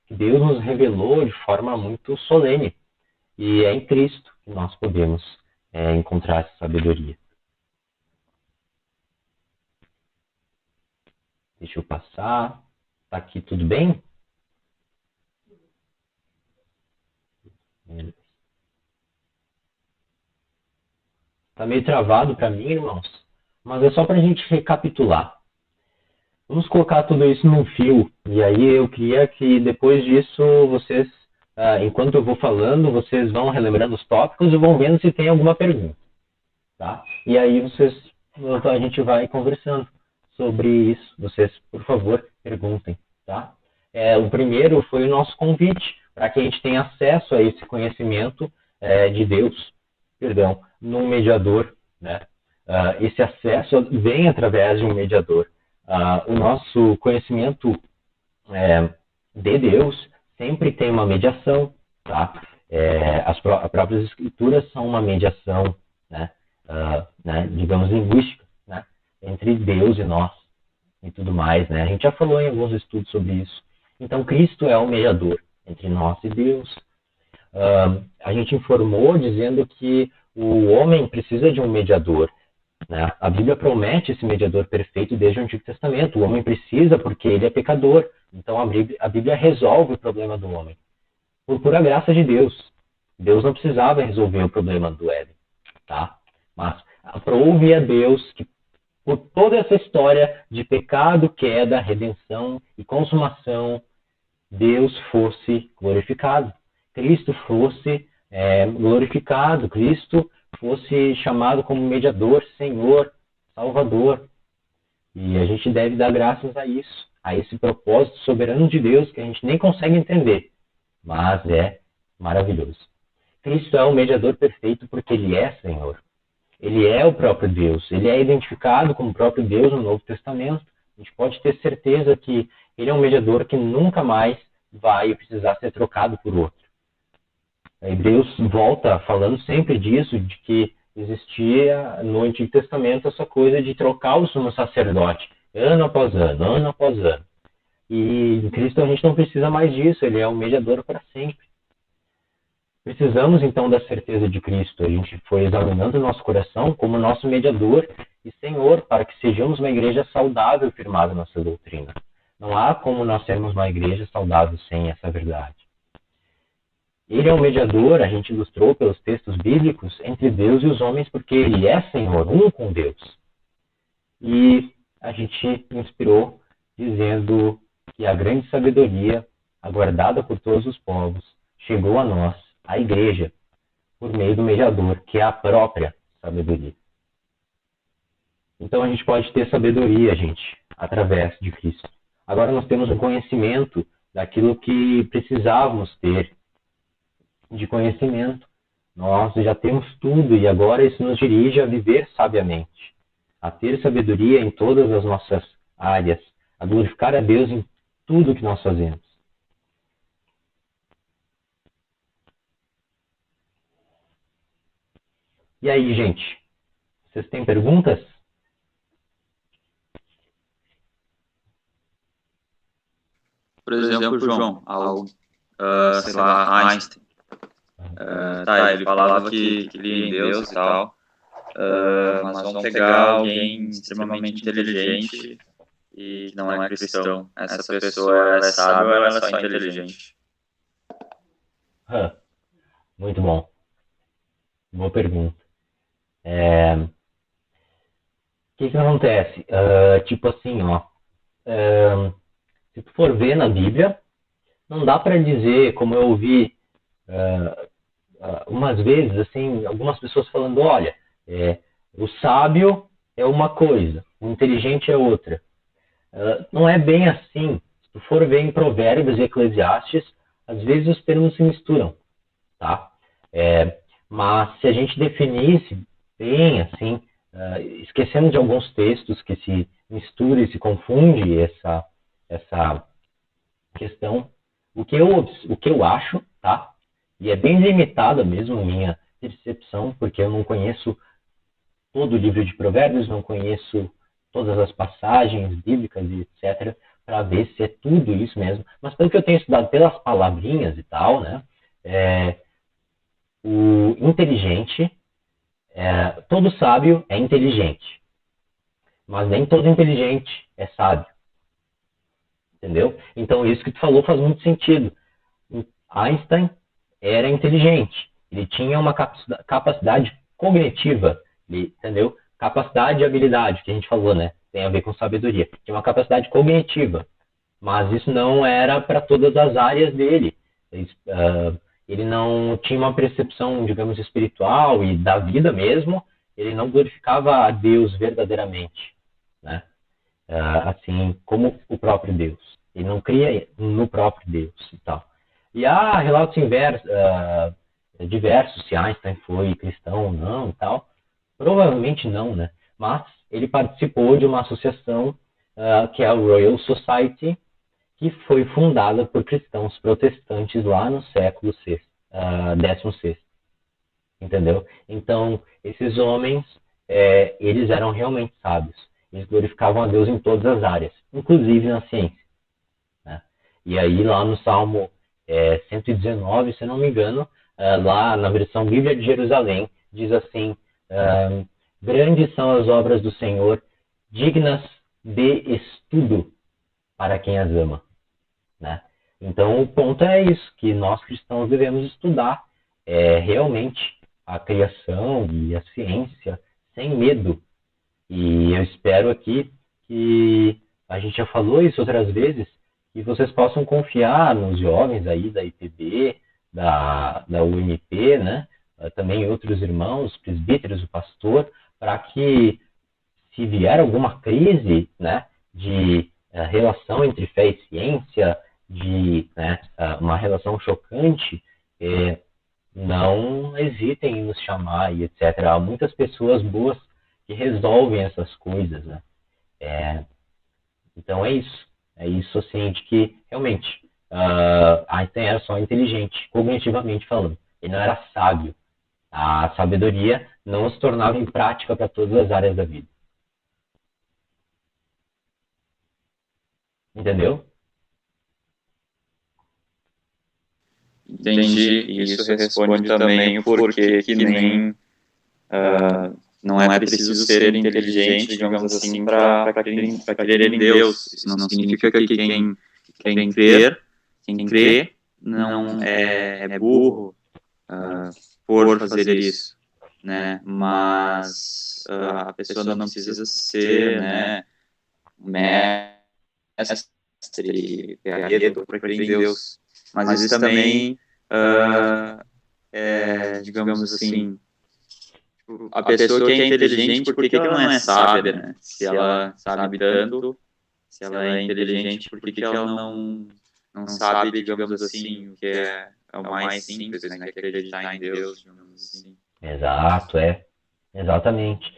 Deus nos revelou de forma muito solene. E é em Cristo que nós podemos encontrar essa sabedoria. Deixa eu passar. Tá aqui tudo bem? Tá meio travado para mim, irmãos, mas é só para a gente recapitular. Vamos colocar tudo isso num fio, e aí eu queria que depois disso vocês, enquanto eu vou falando, vocês vão relembrando os tópicos e vão vendo se tem alguma pergunta, tá? E aí a gente vai conversando sobre isso. Vocês, por favor, perguntem, tá? O primeiro foi o nosso convite, para que a gente tenha acesso a esse conhecimento de Deus, num mediador, né? Esse acesso vem através de um mediador. O nosso conhecimento de Deus sempre tem uma mediação, tá? As próprias escrituras são uma mediação, né? Digamos, linguística, né? Entre Deus e nós e tudo mais, né? A gente já falou em alguns estudos sobre isso. Então, Cristo é o mediador entre nós e Deus. A gente informou dizendo que o homem precisa de um mediador, né? A Bíblia promete esse mediador perfeito desde o Antigo Testamento. O homem precisa porque ele é pecador. Então a Bíblia resolve o problema do homem. Por pura graça de Deus. Deus não precisava resolver o problema do Éden, tá? Mas aprove a Deus que por toda essa história de pecado, queda, redenção e consumação, Deus fosse glorificado. Cristo fosse glorificado. Cristo fosse chamado como mediador, Senhor, Salvador. E a gente deve dar graças a isso, a esse propósito soberano de Deus que a gente nem consegue entender, mas é maravilhoso. Cristo é o mediador perfeito porque Ele é Senhor. Ele é o próprio Deus. Ele é identificado como o próprio Deus no Novo Testamento. A gente pode ter certeza que Ele é um mediador que nunca mais vai precisar ser trocado por outro. Hebreus volta falando sempre disso, de que existia no Antigo Testamento essa coisa de trocar o sumo sacerdote, ano após ano, ano após ano. E em Cristo a gente não precisa mais disso, Ele é o mediador para sempre. Precisamos então da certeza de Cristo. A gente foi examinando o nosso coração como nosso mediador e Senhor, para que sejamos uma igreja saudável firmada na nossa doutrina. Não há como nós sermos uma igreja saudável sem essa verdade. Ele é um mediador, a gente ilustrou pelos textos bíblicos, entre Deus e os homens, porque Ele é Senhor, um com Deus. E a gente inspirou dizendo que a grande sabedoria, aguardada por todos os povos, chegou a nós, a igreja, por meio do mediador, que é a própria sabedoria. Então a gente pode ter sabedoria, gente, através de Cristo. Agora nós temos o conhecimento daquilo que precisávamos ter de conhecimento. Nós já temos tudo e agora isso nos dirige a viver sabiamente, a ter sabedoria em todas as nossas áreas, a glorificar a Deus em tudo que nós fazemos. E aí, gente? Vocês têm perguntas? Por exemplo, João, sei lá, Einstein. Ele falava que cria em Deus e tal, mas vamos pegar alguém extremamente inteligente e que não é cristão. Essa pessoa, ela é sábia ou ela é só inteligente? Muito bom. Boa pergunta. O que acontece? Tipo assim, se tu for ver na Bíblia, não dá para dizer, como eu ouvi umas vezes, assim, algumas pessoas falando, olha, o sábio é uma coisa, o inteligente é outra. Não é bem assim. Se tu for ver em Provérbios e Eclesiastes, às vezes os termos se misturam, tá? Mas se a gente definisse bem assim, esquecendo de alguns textos que se mistura e se confunde essa questão, o que eu acho, tá? E é bem limitada mesmo a minha percepção, porque eu não conheço todo o livro de Provérbios, não conheço todas as passagens bíblicas e etc, para ver se é tudo isso mesmo. Mas pelo que eu tenho estudado pelas palavrinhas e tal, né? O inteligente, todo sábio é inteligente, mas nem todo inteligente é sábio. Entendeu? Então isso que tu falou faz muito sentido. Einstein era inteligente, ele tinha uma capacidade cognitiva, entendeu? Capacidade e habilidade, que a gente falou, né? Tem a ver com sabedoria. Tinha uma capacidade cognitiva, mas isso não era para todas as áreas dele. Ele não tinha uma percepção, digamos, espiritual e da vida mesmo. Ele não glorificava a Deus verdadeiramente, né? Assim como o próprio Deus. Ele não cria no próprio Deus e tal. E há relatos diversos se Einstein foi cristão ou não e tal. Provavelmente não, né? Mas ele participou de uma associação que é a Royal Society, que foi fundada por cristãos protestantes lá no século XVI. Entendeu? Então, esses homens, eles eram realmente sábios. Eles glorificavam a Deus em todas as áreas, inclusive na ciência. Né? E aí, lá no Salmo 119, se eu não me engano, lá na versão Bíblia de Jerusalém, diz assim: grandes são as obras do Senhor, dignas de estudo para quem as ama. Né? Então, o ponto é isso, que nós cristãos devemos estudar realmente a criação e a ciência sem medo. E eu espero aqui que a gente já falou isso outras vezes, que vocês possam confiar nos jovens aí da IPB, da UMP, né? Também outros irmãos, presbíteros, o pastor, para que se vier alguma crise, né, de relação entre fé e ciência, de uma relação chocante, não hesitem em nos chamar e etc. Há muitas pessoas boas que resolvem essas coisas, né? Então é isso assim, de que realmente Einstein era só inteligente, cognitivamente falando. Ele não era sábio. A sabedoria não se tornava em prática para todas as áreas da vida. Entendeu? Entendi. E isso responde também o porquê que nem não é preciso ser inteligente, digamos assim, para crer em Deus. Isso não significa que quem crê não é burro por fazer isso, né? Mas a pessoa não precisa ser, né, mestre, para crer em Deus. Mas isso também, digamos assim, a pessoa que é inteligente, por que ela não é sábia, né? Se ela sabe tanto, se ela é inteligente, por que ela não sabe, digamos assim, o que é o mais simples, né? Que é acreditar em Deus, digamos assim. Exato, exatamente.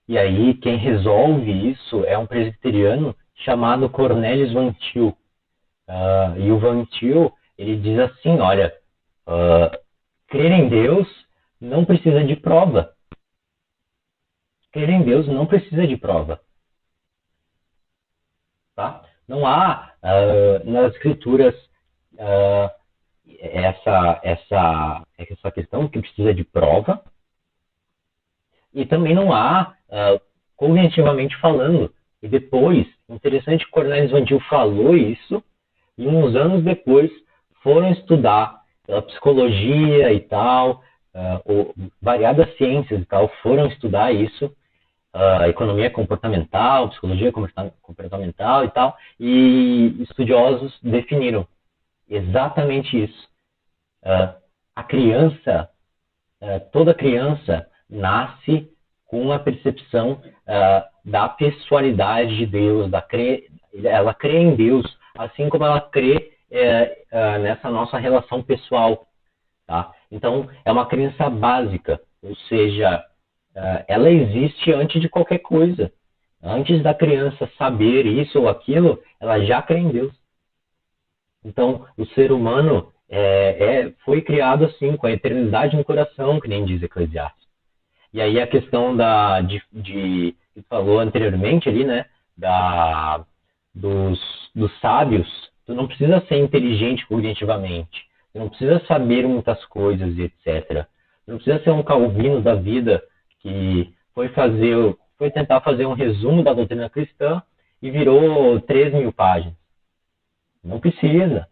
E aí, quem resolve isso é um presbiteriano chamado Cornelius Van Til. E o Van Til, ele diz assim, olha, crer em Deus não precisa de prova. Crer em Deus não precisa de prova. Tá? Não há nas escrituras essa questão que precisa de prova. E também não há, cognitivamente falando. E depois, interessante que Cornelius Van Til falou isso, e uns anos depois foram estudar a psicologia e tal, variadas ciências e tal, foram estudar isso, a economia comportamental, psicologia comportamental e tal, e estudiosos definiram exatamente isso. A criança, toda criança nasce com a percepção da pessoalidade de Deus, ela crê em Deus, assim como ela crê nessa nossa relação pessoal. Tá? Então, é uma crença básica, ou seja, ela existe antes de qualquer coisa. Antes da criança saber isso ou aquilo, ela já crê em Deus. Então, o ser humano foi criado assim, com a eternidade no coração, que nem diz Eclesiastes. E aí a questão que tu falou anteriormente ali, né, dos sábios, tu não precisa ser inteligente cognitivamente, tu não precisa saber muitas coisas, etc. Tu não precisa ser um Calvino da vida que foi tentar fazer um resumo da doutrina cristã e virou 3.000 páginas. Não precisa.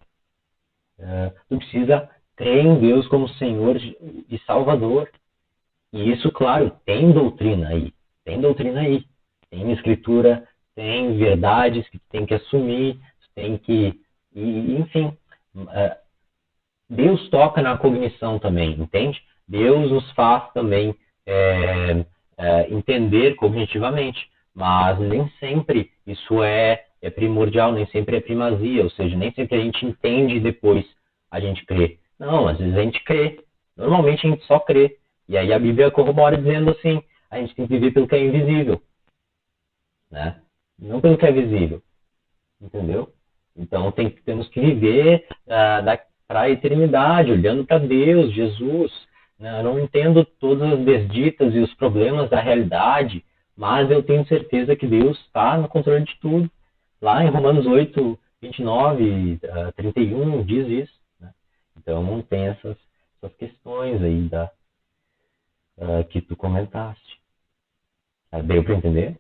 Tu precisa crer em Deus como Senhor e Salvador. E isso, claro, tem doutrina aí. Tem escritura, tem verdades que tu tem que assumir, enfim. Deus toca na cognição também, entende? Deus nos faz também entender cognitivamente, mas nem sempre isso é primordial, nem sempre é primazia, ou seja, nem sempre a gente entende e depois a gente crê. Não, às vezes a gente crê. Normalmente a gente só crê. E aí a Bíblia corrobora dizendo assim, a gente tem que viver pelo que é invisível, né? Não pelo que é visível, entendeu? Então temos que viver para a eternidade, olhando para Deus, Jesus. Né? Eu não entendo todas as desditas e os problemas da realidade, mas eu tenho certeza que Deus está no controle de tudo. Lá em Romanos 8, 29, 31 diz isso. Né? Então tem essas questões aí que tu comentaste. Deu para entender?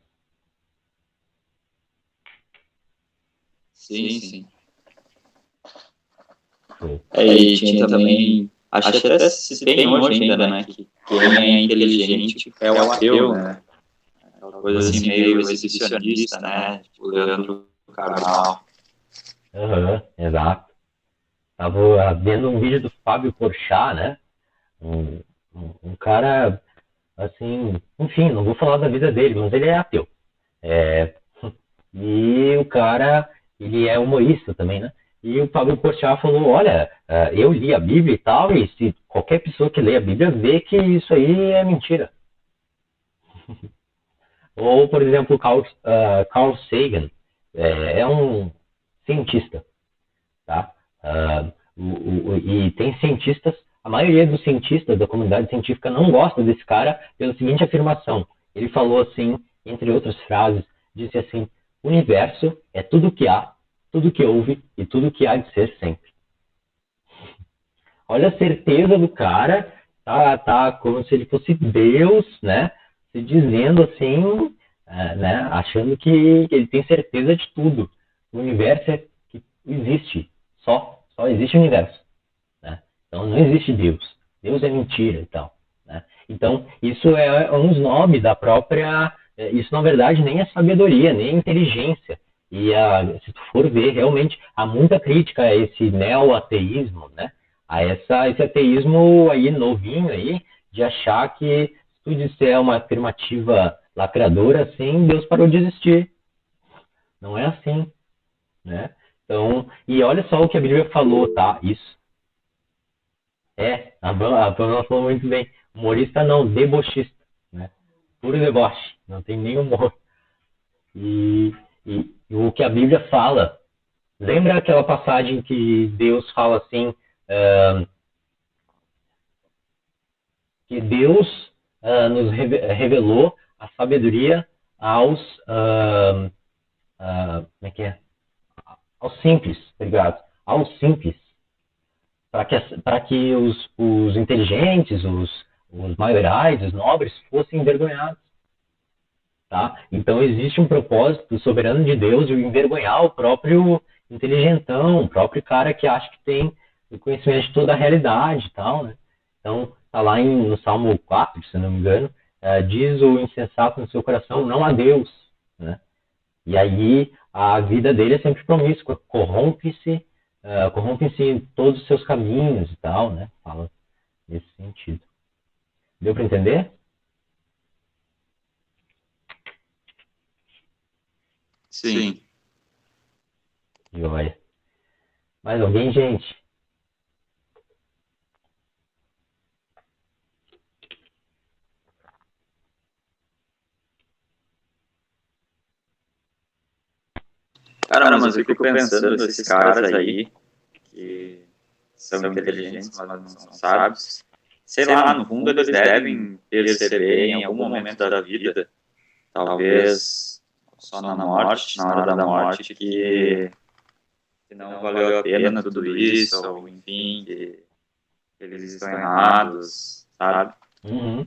Sim. E tinha também, acho que até se tem hoje ainda, né, que quem é inteligente é o ateu, né? Aquela coisa assim meio exibicionista, né? Tipo, Leandro Carnal. Exato. Tava vendo um vídeo do Fábio Porchat, né? Um cara, assim, enfim, não vou falar da vida dele, mas ele é ateu. E o cara, ele é humorista também, né? E o Fábio Porchat falou, olha, eu li a Bíblia e tal, e se qualquer pessoa que lê a Bíblia vê que isso aí é mentira. Ou, por exemplo, Carl Sagan, é um cientista, tá? E tem cientistas, a maioria dos cientistas da comunidade científica não gosta desse cara pela seguinte afirmação. Ele falou assim, entre outras frases, disse assim, o universo é tudo que há, tudo que houve e tudo que há de ser sempre. Olha a certeza do cara, tá como se ele fosse Deus, né? Se dizendo assim, né? Achando que ele tem certeza de tudo. O universo é que existe, só existe o universo. Né? Então não existe Deus. Deus é mentira e tal. Né? Então isso é um snob da própria. Isso na verdade nem é sabedoria, nem é inteligência. E se tu for ver, realmente há muita crítica a esse neo-ateísmo, né? A esse ateísmo aí novinho aí, de achar que se tu disser uma afirmativa lacradora assim, Deus parou de existir. Não é assim, né? Então, e olha só o que a Bíblia falou, tá? Isso. A Pamela falou muito bem. Humorista não, debochista, né? Puro deboche, não tem nem humor. E o que a Bíblia fala, lembra aquela passagem que Deus fala assim, que Deus nos revelou a sabedoria aos como é que é? Aos simples, obrigado, aos simples, para que os inteligentes, os maiorais, os nobres fossem envergonhados. Tá? Então existe um propósito soberano de Deus de envergonhar o próprio inteligentão, o próprio cara que acha que tem o conhecimento de toda a realidade e tal, né? Então, tá lá no Salmo 4, se não me engano, diz o insensato no seu coração, não há Deus, né? E aí a vida dele é sempre promíscua, corrompe-se em todos os seus caminhos e tal, né? Fala nesse sentido. Deu para entender? Sim. Joia. Mais alguém, gente? Cara, mas eu fico pensando, esses caras aí, que são inteligentes, mas não são sábios, sei lá, no fundo eles devem perceber em algum momento da vida, talvez só na morte, na hora da morte, que não valeu a pena tudo isso, ou enfim, que eles estão errados, sabe? Uhum.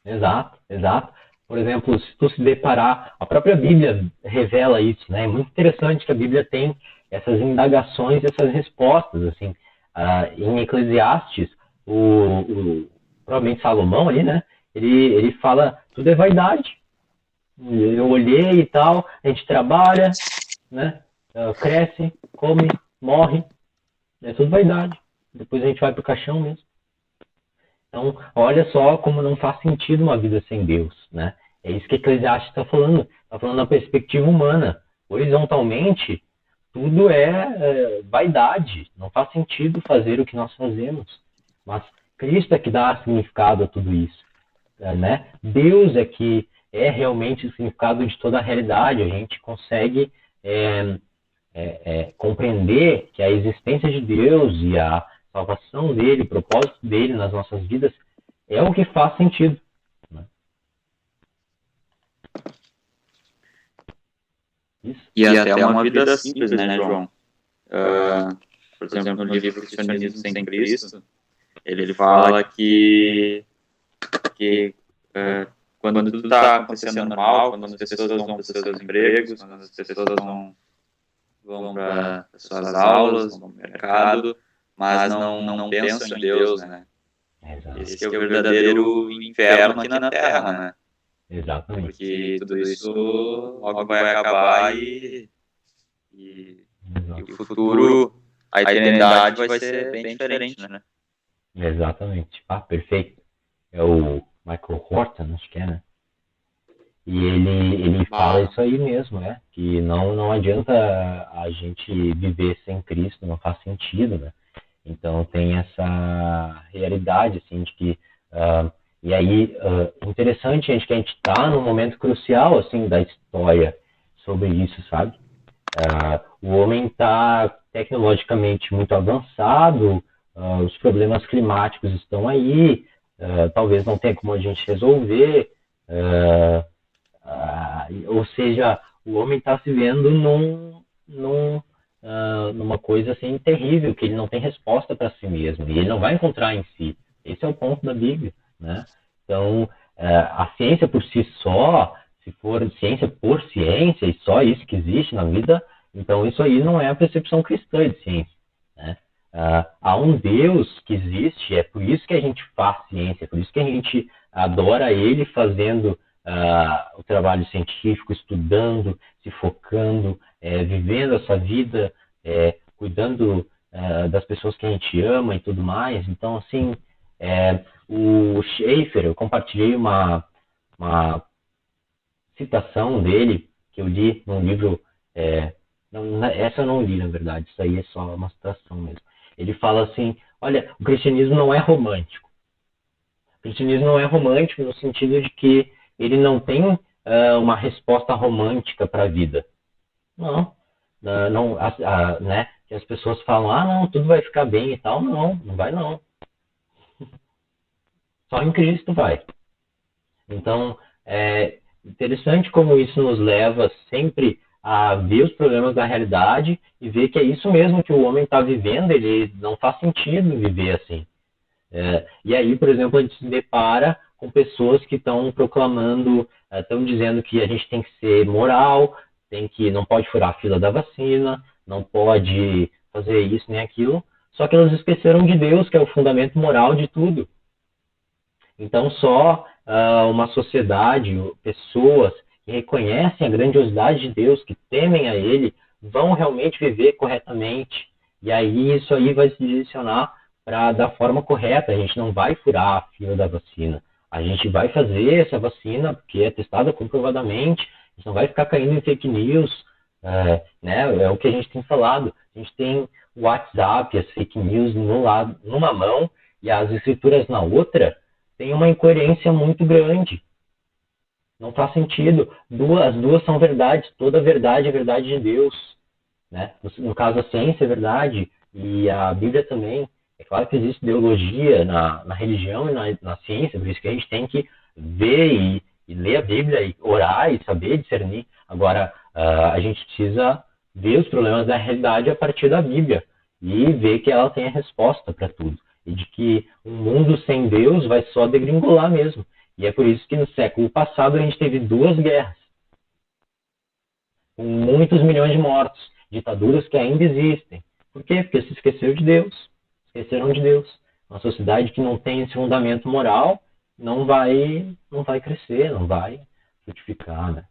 Exato, exato. Por exemplo, se tu se deparar, a própria Bíblia revela isso, né? É muito interessante que a Bíblia tem essas indagações, essas respostas, assim. Em Eclesiastes, provavelmente Salomão ali, né? Ele fala, tudo é vaidade. Eu olhei e tal, a gente trabalha, né? Cresce, come, morre, é tudo vaidade. Depois a gente vai pro caixão mesmo. Então, olha só como não faz sentido uma vida sem Deus, né? É isso que Eclesiastes está falando. Está falando na perspectiva humana. Horizontalmente, tudo é vaidade. Não faz sentido fazer o que nós fazemos. Mas Cristo é que dá significado a tudo isso, né? Deus é que é realmente o significado de toda a realidade. A gente consegue compreender que a existência de Deus e a salvação dele, o propósito dele nas nossas vidas é o que faz sentido. Né? Isso. E até uma vida simples, né, João? Por exemplo, no livro Cristianismo Sem Cristo, ele fala que quando tudo está acontecendo normal, quando as pessoas vão para os seus empregos, quando as pessoas vão para suas aulas, vão para o mercado, mas não pensam em Deus, né? Esse é o verdadeiro inferno aqui na Terra, né? Exatamente. Porque tudo isso logo vai acabar e o futuro, a eternidade vai ser bem diferente, né? Exatamente. Perfeito. É o Michael Horton, acho que é, né? E ele fala isso aí mesmo, né? Que não adianta a gente viver sem Cristo, não faz sentido, né? Então tem essa realidade, assim, de que... e aí, interessante, gente, que a gente está num momento crucial, assim, da história sobre isso, sabe? O homem está tecnologicamente muito avançado, os problemas climáticos estão aí, talvez não tenha como a gente resolver, ou seja, o homem está se vendo numa coisa assim terrível, que ele não tem resposta para si mesmo, e ele não vai encontrar em si. Esse é o ponto da Bíblia, né? Então, a ciência por si só, se for ciência por ciência, e só isso que existe na vida, então isso aí não é a percepção cristã de ciência, né? Há um Deus que existe, é por isso que a gente faz ciência, é por isso que a gente adora Ele fazendo o trabalho científico, estudando, se focando, vivendo essa vida, cuidando das pessoas que a gente ama e tudo mais. Então, assim, o Schaeffer, eu compartilhei uma citação dele que eu li num livro, essa eu não li, na verdade, isso aí é só uma citação mesmo. Ele fala assim, olha, o cristianismo não é romântico. O cristianismo não é romântico no sentido de que ele não tem uma resposta romântica para a vida. Não. Né? Que as pessoas falam, não, tudo vai ficar bem e tal. Não vai não. Só em Cristo vai. Então, é interessante como isso nos leva sempre a ver os problemas da realidade e ver que é isso mesmo que o homem está vivendo, ele não faz sentido viver assim. E aí, por exemplo, a gente se depara com pessoas que estão proclamando, estão dizendo que a gente tem que ser moral, não pode furar a fila da vacina, não pode fazer isso nem aquilo, só que elas esqueceram de Deus, que é o fundamento moral de tudo. Então, só uma sociedade, pessoas que reconhecem a grandiosidade de Deus, que temem a Ele, vão realmente viver corretamente. E aí, isso aí vai se direcionar da forma correta. A gente não vai furar a fila da vacina. A gente vai fazer essa vacina, porque é testada comprovadamente, A gente não vai ficar caindo em fake news, né? É o que a gente tem falado. A gente tem o WhatsApp, as fake news numa mão e as escrituras na outra. Tem uma incoerência muito grande. Não faz sentido. As duas são verdades. Toda verdade é verdade de Deus. Né? No caso, a ciência é verdade e a Bíblia também. É claro que existe ideologia na religião e na ciência, por isso que a gente tem que ver e ler a Bíblia e orar e saber discernir. Agora, a gente precisa ver os problemas da realidade a partir da Bíblia e ver que ela tem a resposta para tudo. E de que um mundo sem Deus vai só degringolar mesmo. E é por isso que no século passado a gente teve 2 guerras, com muitos milhões de mortos, ditaduras que ainda existem. Por quê? Porque se esqueceram de Deus. Esqueceram de Deus. Uma sociedade que não tem esse fundamento moral não vai crescer, não vai frutificar, né?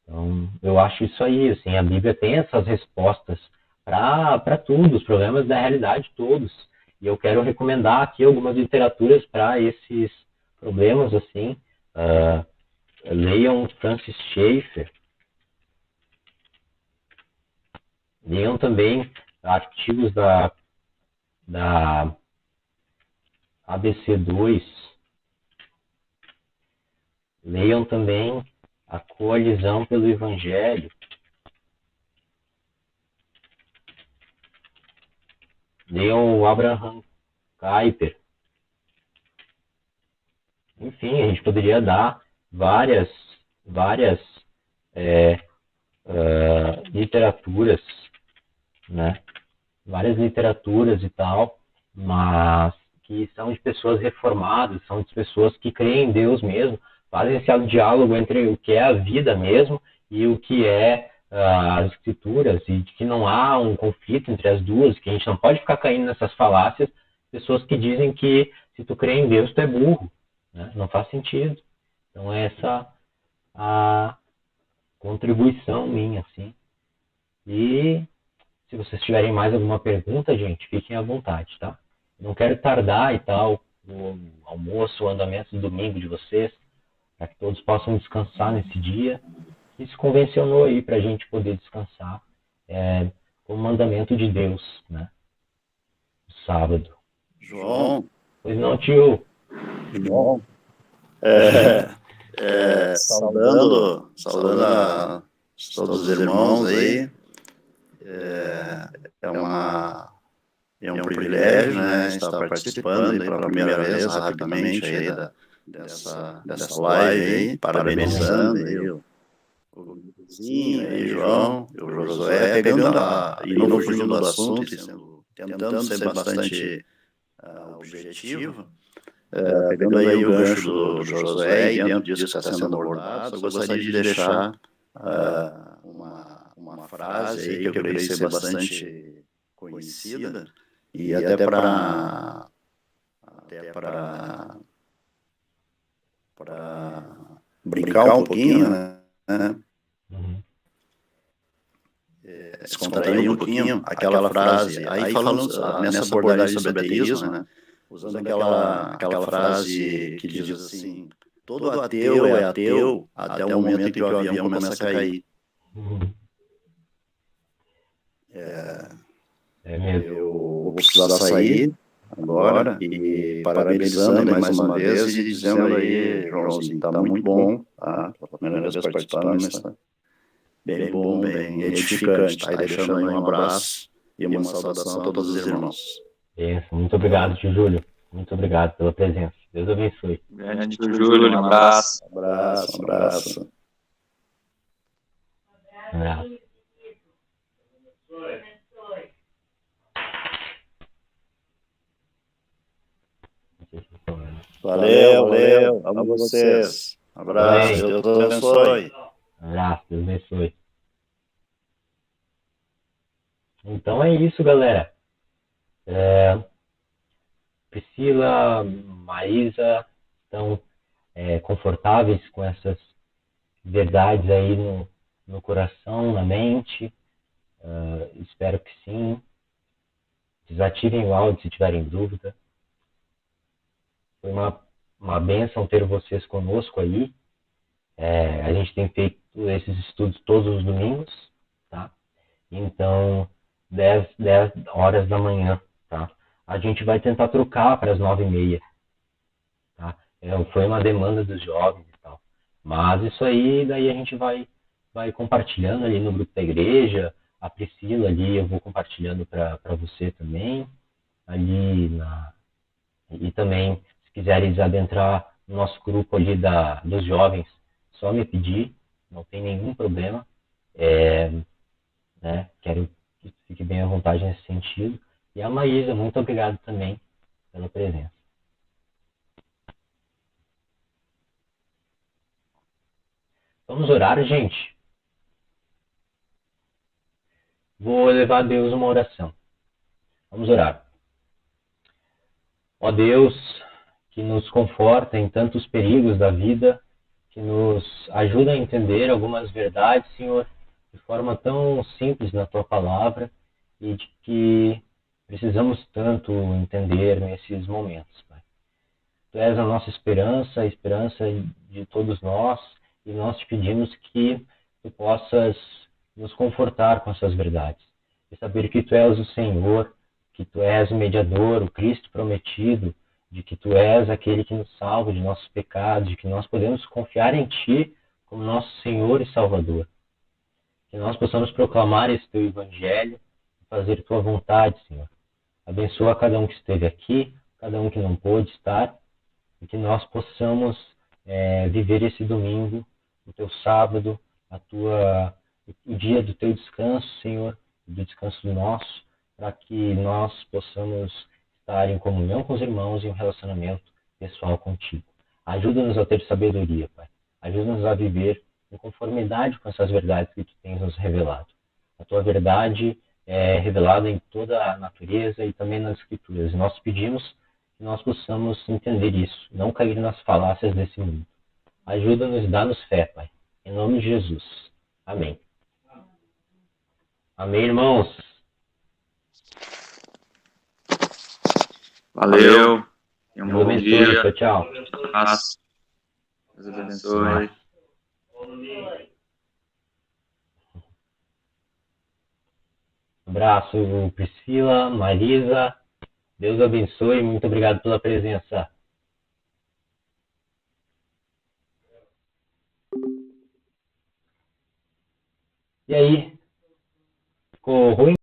Então, eu acho isso aí, assim, a Bíblia tem essas respostas para tudo, os problemas da realidade todos. E eu quero recomendar aqui algumas literaturas para esses problemas, assim. Leiam Francis Schaeffer. Leiam também artigos da ABC2. Leiam também a Coalizão pelo Evangelho. Leiam o Abraham Kuyper. Enfim, a gente poderia dar várias literaturas, né? Várias literaturas e tal, mas que são de pessoas reformadas, são de pessoas que creem em Deus mesmo, fazem esse diálogo entre o que é a vida mesmo e o que é as escrituras, e de que não há um conflito entre as duas, que a gente não pode ficar caindo nessas falácias, pessoas que dizem que se tu crê em Deus, tu é burro, né? Não faz sentido. Então essa a contribuição minha, assim. E se vocês tiverem mais alguma pergunta, gente, fiquem à vontade, tá? Não quero tardar e tal, o almoço, o andamento do domingo de vocês, para que todos possam descansar nesse dia. E se convencionou aí para a gente poder descansar como mandamento de Deus, né? Sábado. João. Pois não, tio? João. Saudando a todos os irmãos aí. É um privilégio, né, estar participando aí pela primeira vez, rapidamente, aí dessa live aí, parabenizando aí o Vizinho, aí, João, o Josué, e não fugindo do assunto, tentando ser bastante objetivo, pegando aí o gancho do Josué, e dentro disso que está sendo abordado, eu gostaria de deixar uma frase aí que eu creio ser bastante conhecida, e até para brincar um pouquinho, né? Descontrair um pouquinho aquela frase, aí falando nessa abordagem sobre ateísmo, né? Usando aquela frase que diz assim: todo ateu é ateu até o momento em que o avião começa a cair. Eu vou precisar sair agora, e parabenizando mais uma vez e dizendo aí, Joãozinho, tá muito bom, tá? Pela primeira vez participando, mas tá bem bom, bem edificante, tá? E deixando aí um abraço e uma saudação a todos os irmãos. Isso, muito obrigado, tio Júlio. Muito obrigado pela presença. Deus abençoe. Grande tio Júlio, um abraço. Um abraço. Um abraço. Valeu. Amo vocês. Um abraço. Deus abençoe. Um abraço, Deus abençoe. Então é isso, galera. Priscila, Maísa estão confortáveis com essas verdades aí no coração, na mente? Espero que sim. Desativem o áudio se tiverem dúvida. Foi uma bênção ter vocês conosco aí. A gente tem esses estudos todos os domingos, tá? Então, 10 horas da manhã, tá? A gente vai tentar trocar para as 9h30, tá? Foi uma demanda dos jovens e tal. Mas isso aí, daí a gente vai compartilhando ali no grupo da igreja. A Priscila ali, eu vou compartilhando para você também, ali e também, se quiseres adentrar no nosso grupo ali dos jovens, só me pedir, não tem nenhum problema. É, né? Quero que fique bem à vontade nesse sentido. E a Maísa, muito obrigado também pela presença. Vamos orar, gente? Vou levar a Deus uma oração. Vamos orar. Ó Deus, que nos conforta em tantos perigos da vida, que nos ajuda a entender algumas verdades, Senhor, de forma tão simples na Tua palavra e de que precisamos tanto entender nesses momentos, Pai. Tu és a nossa esperança, a esperança de todos nós, e nós te pedimos que Tu possas nos confortar com essas verdades. E saber que Tu és o Senhor, que Tu és o mediador, o Cristo prometido, de que Tu és aquele que nos salva de nossos pecados, de que nós podemos confiar em Ti como nosso Senhor e Salvador. Que nós possamos proclamar esse Teu Evangelho e fazer Tua vontade, Senhor. Abençoa cada um que esteve aqui, cada um que não pôde estar, e que nós possamos viver esse domingo, o Teu sábado, o dia do Teu descanso, Senhor, do descanso nosso, para que nós possamos estar em comunhão com os irmãos e um relacionamento pessoal contigo. Ajuda-nos a ter sabedoria, Pai. Ajuda-nos a viver em conformidade com essas verdades que Tu tens nos revelado. A Tua verdade é revelada em toda a natureza e também nas Escrituras. E nós pedimos que nós possamos entender isso, não cair nas falácias desse mundo. Ajuda-nos e dá-nos fé, Pai. Em nome de Jesus. Amém. Amém, irmãos. Valeu. Tenha um Deus bom abençoe. dia. Tchau, tchau. Paz. Deus abençoe. Abraço, Priscila, Marisa. Deus abençoe. Muito obrigado pela presença. E aí? Ficou ruim?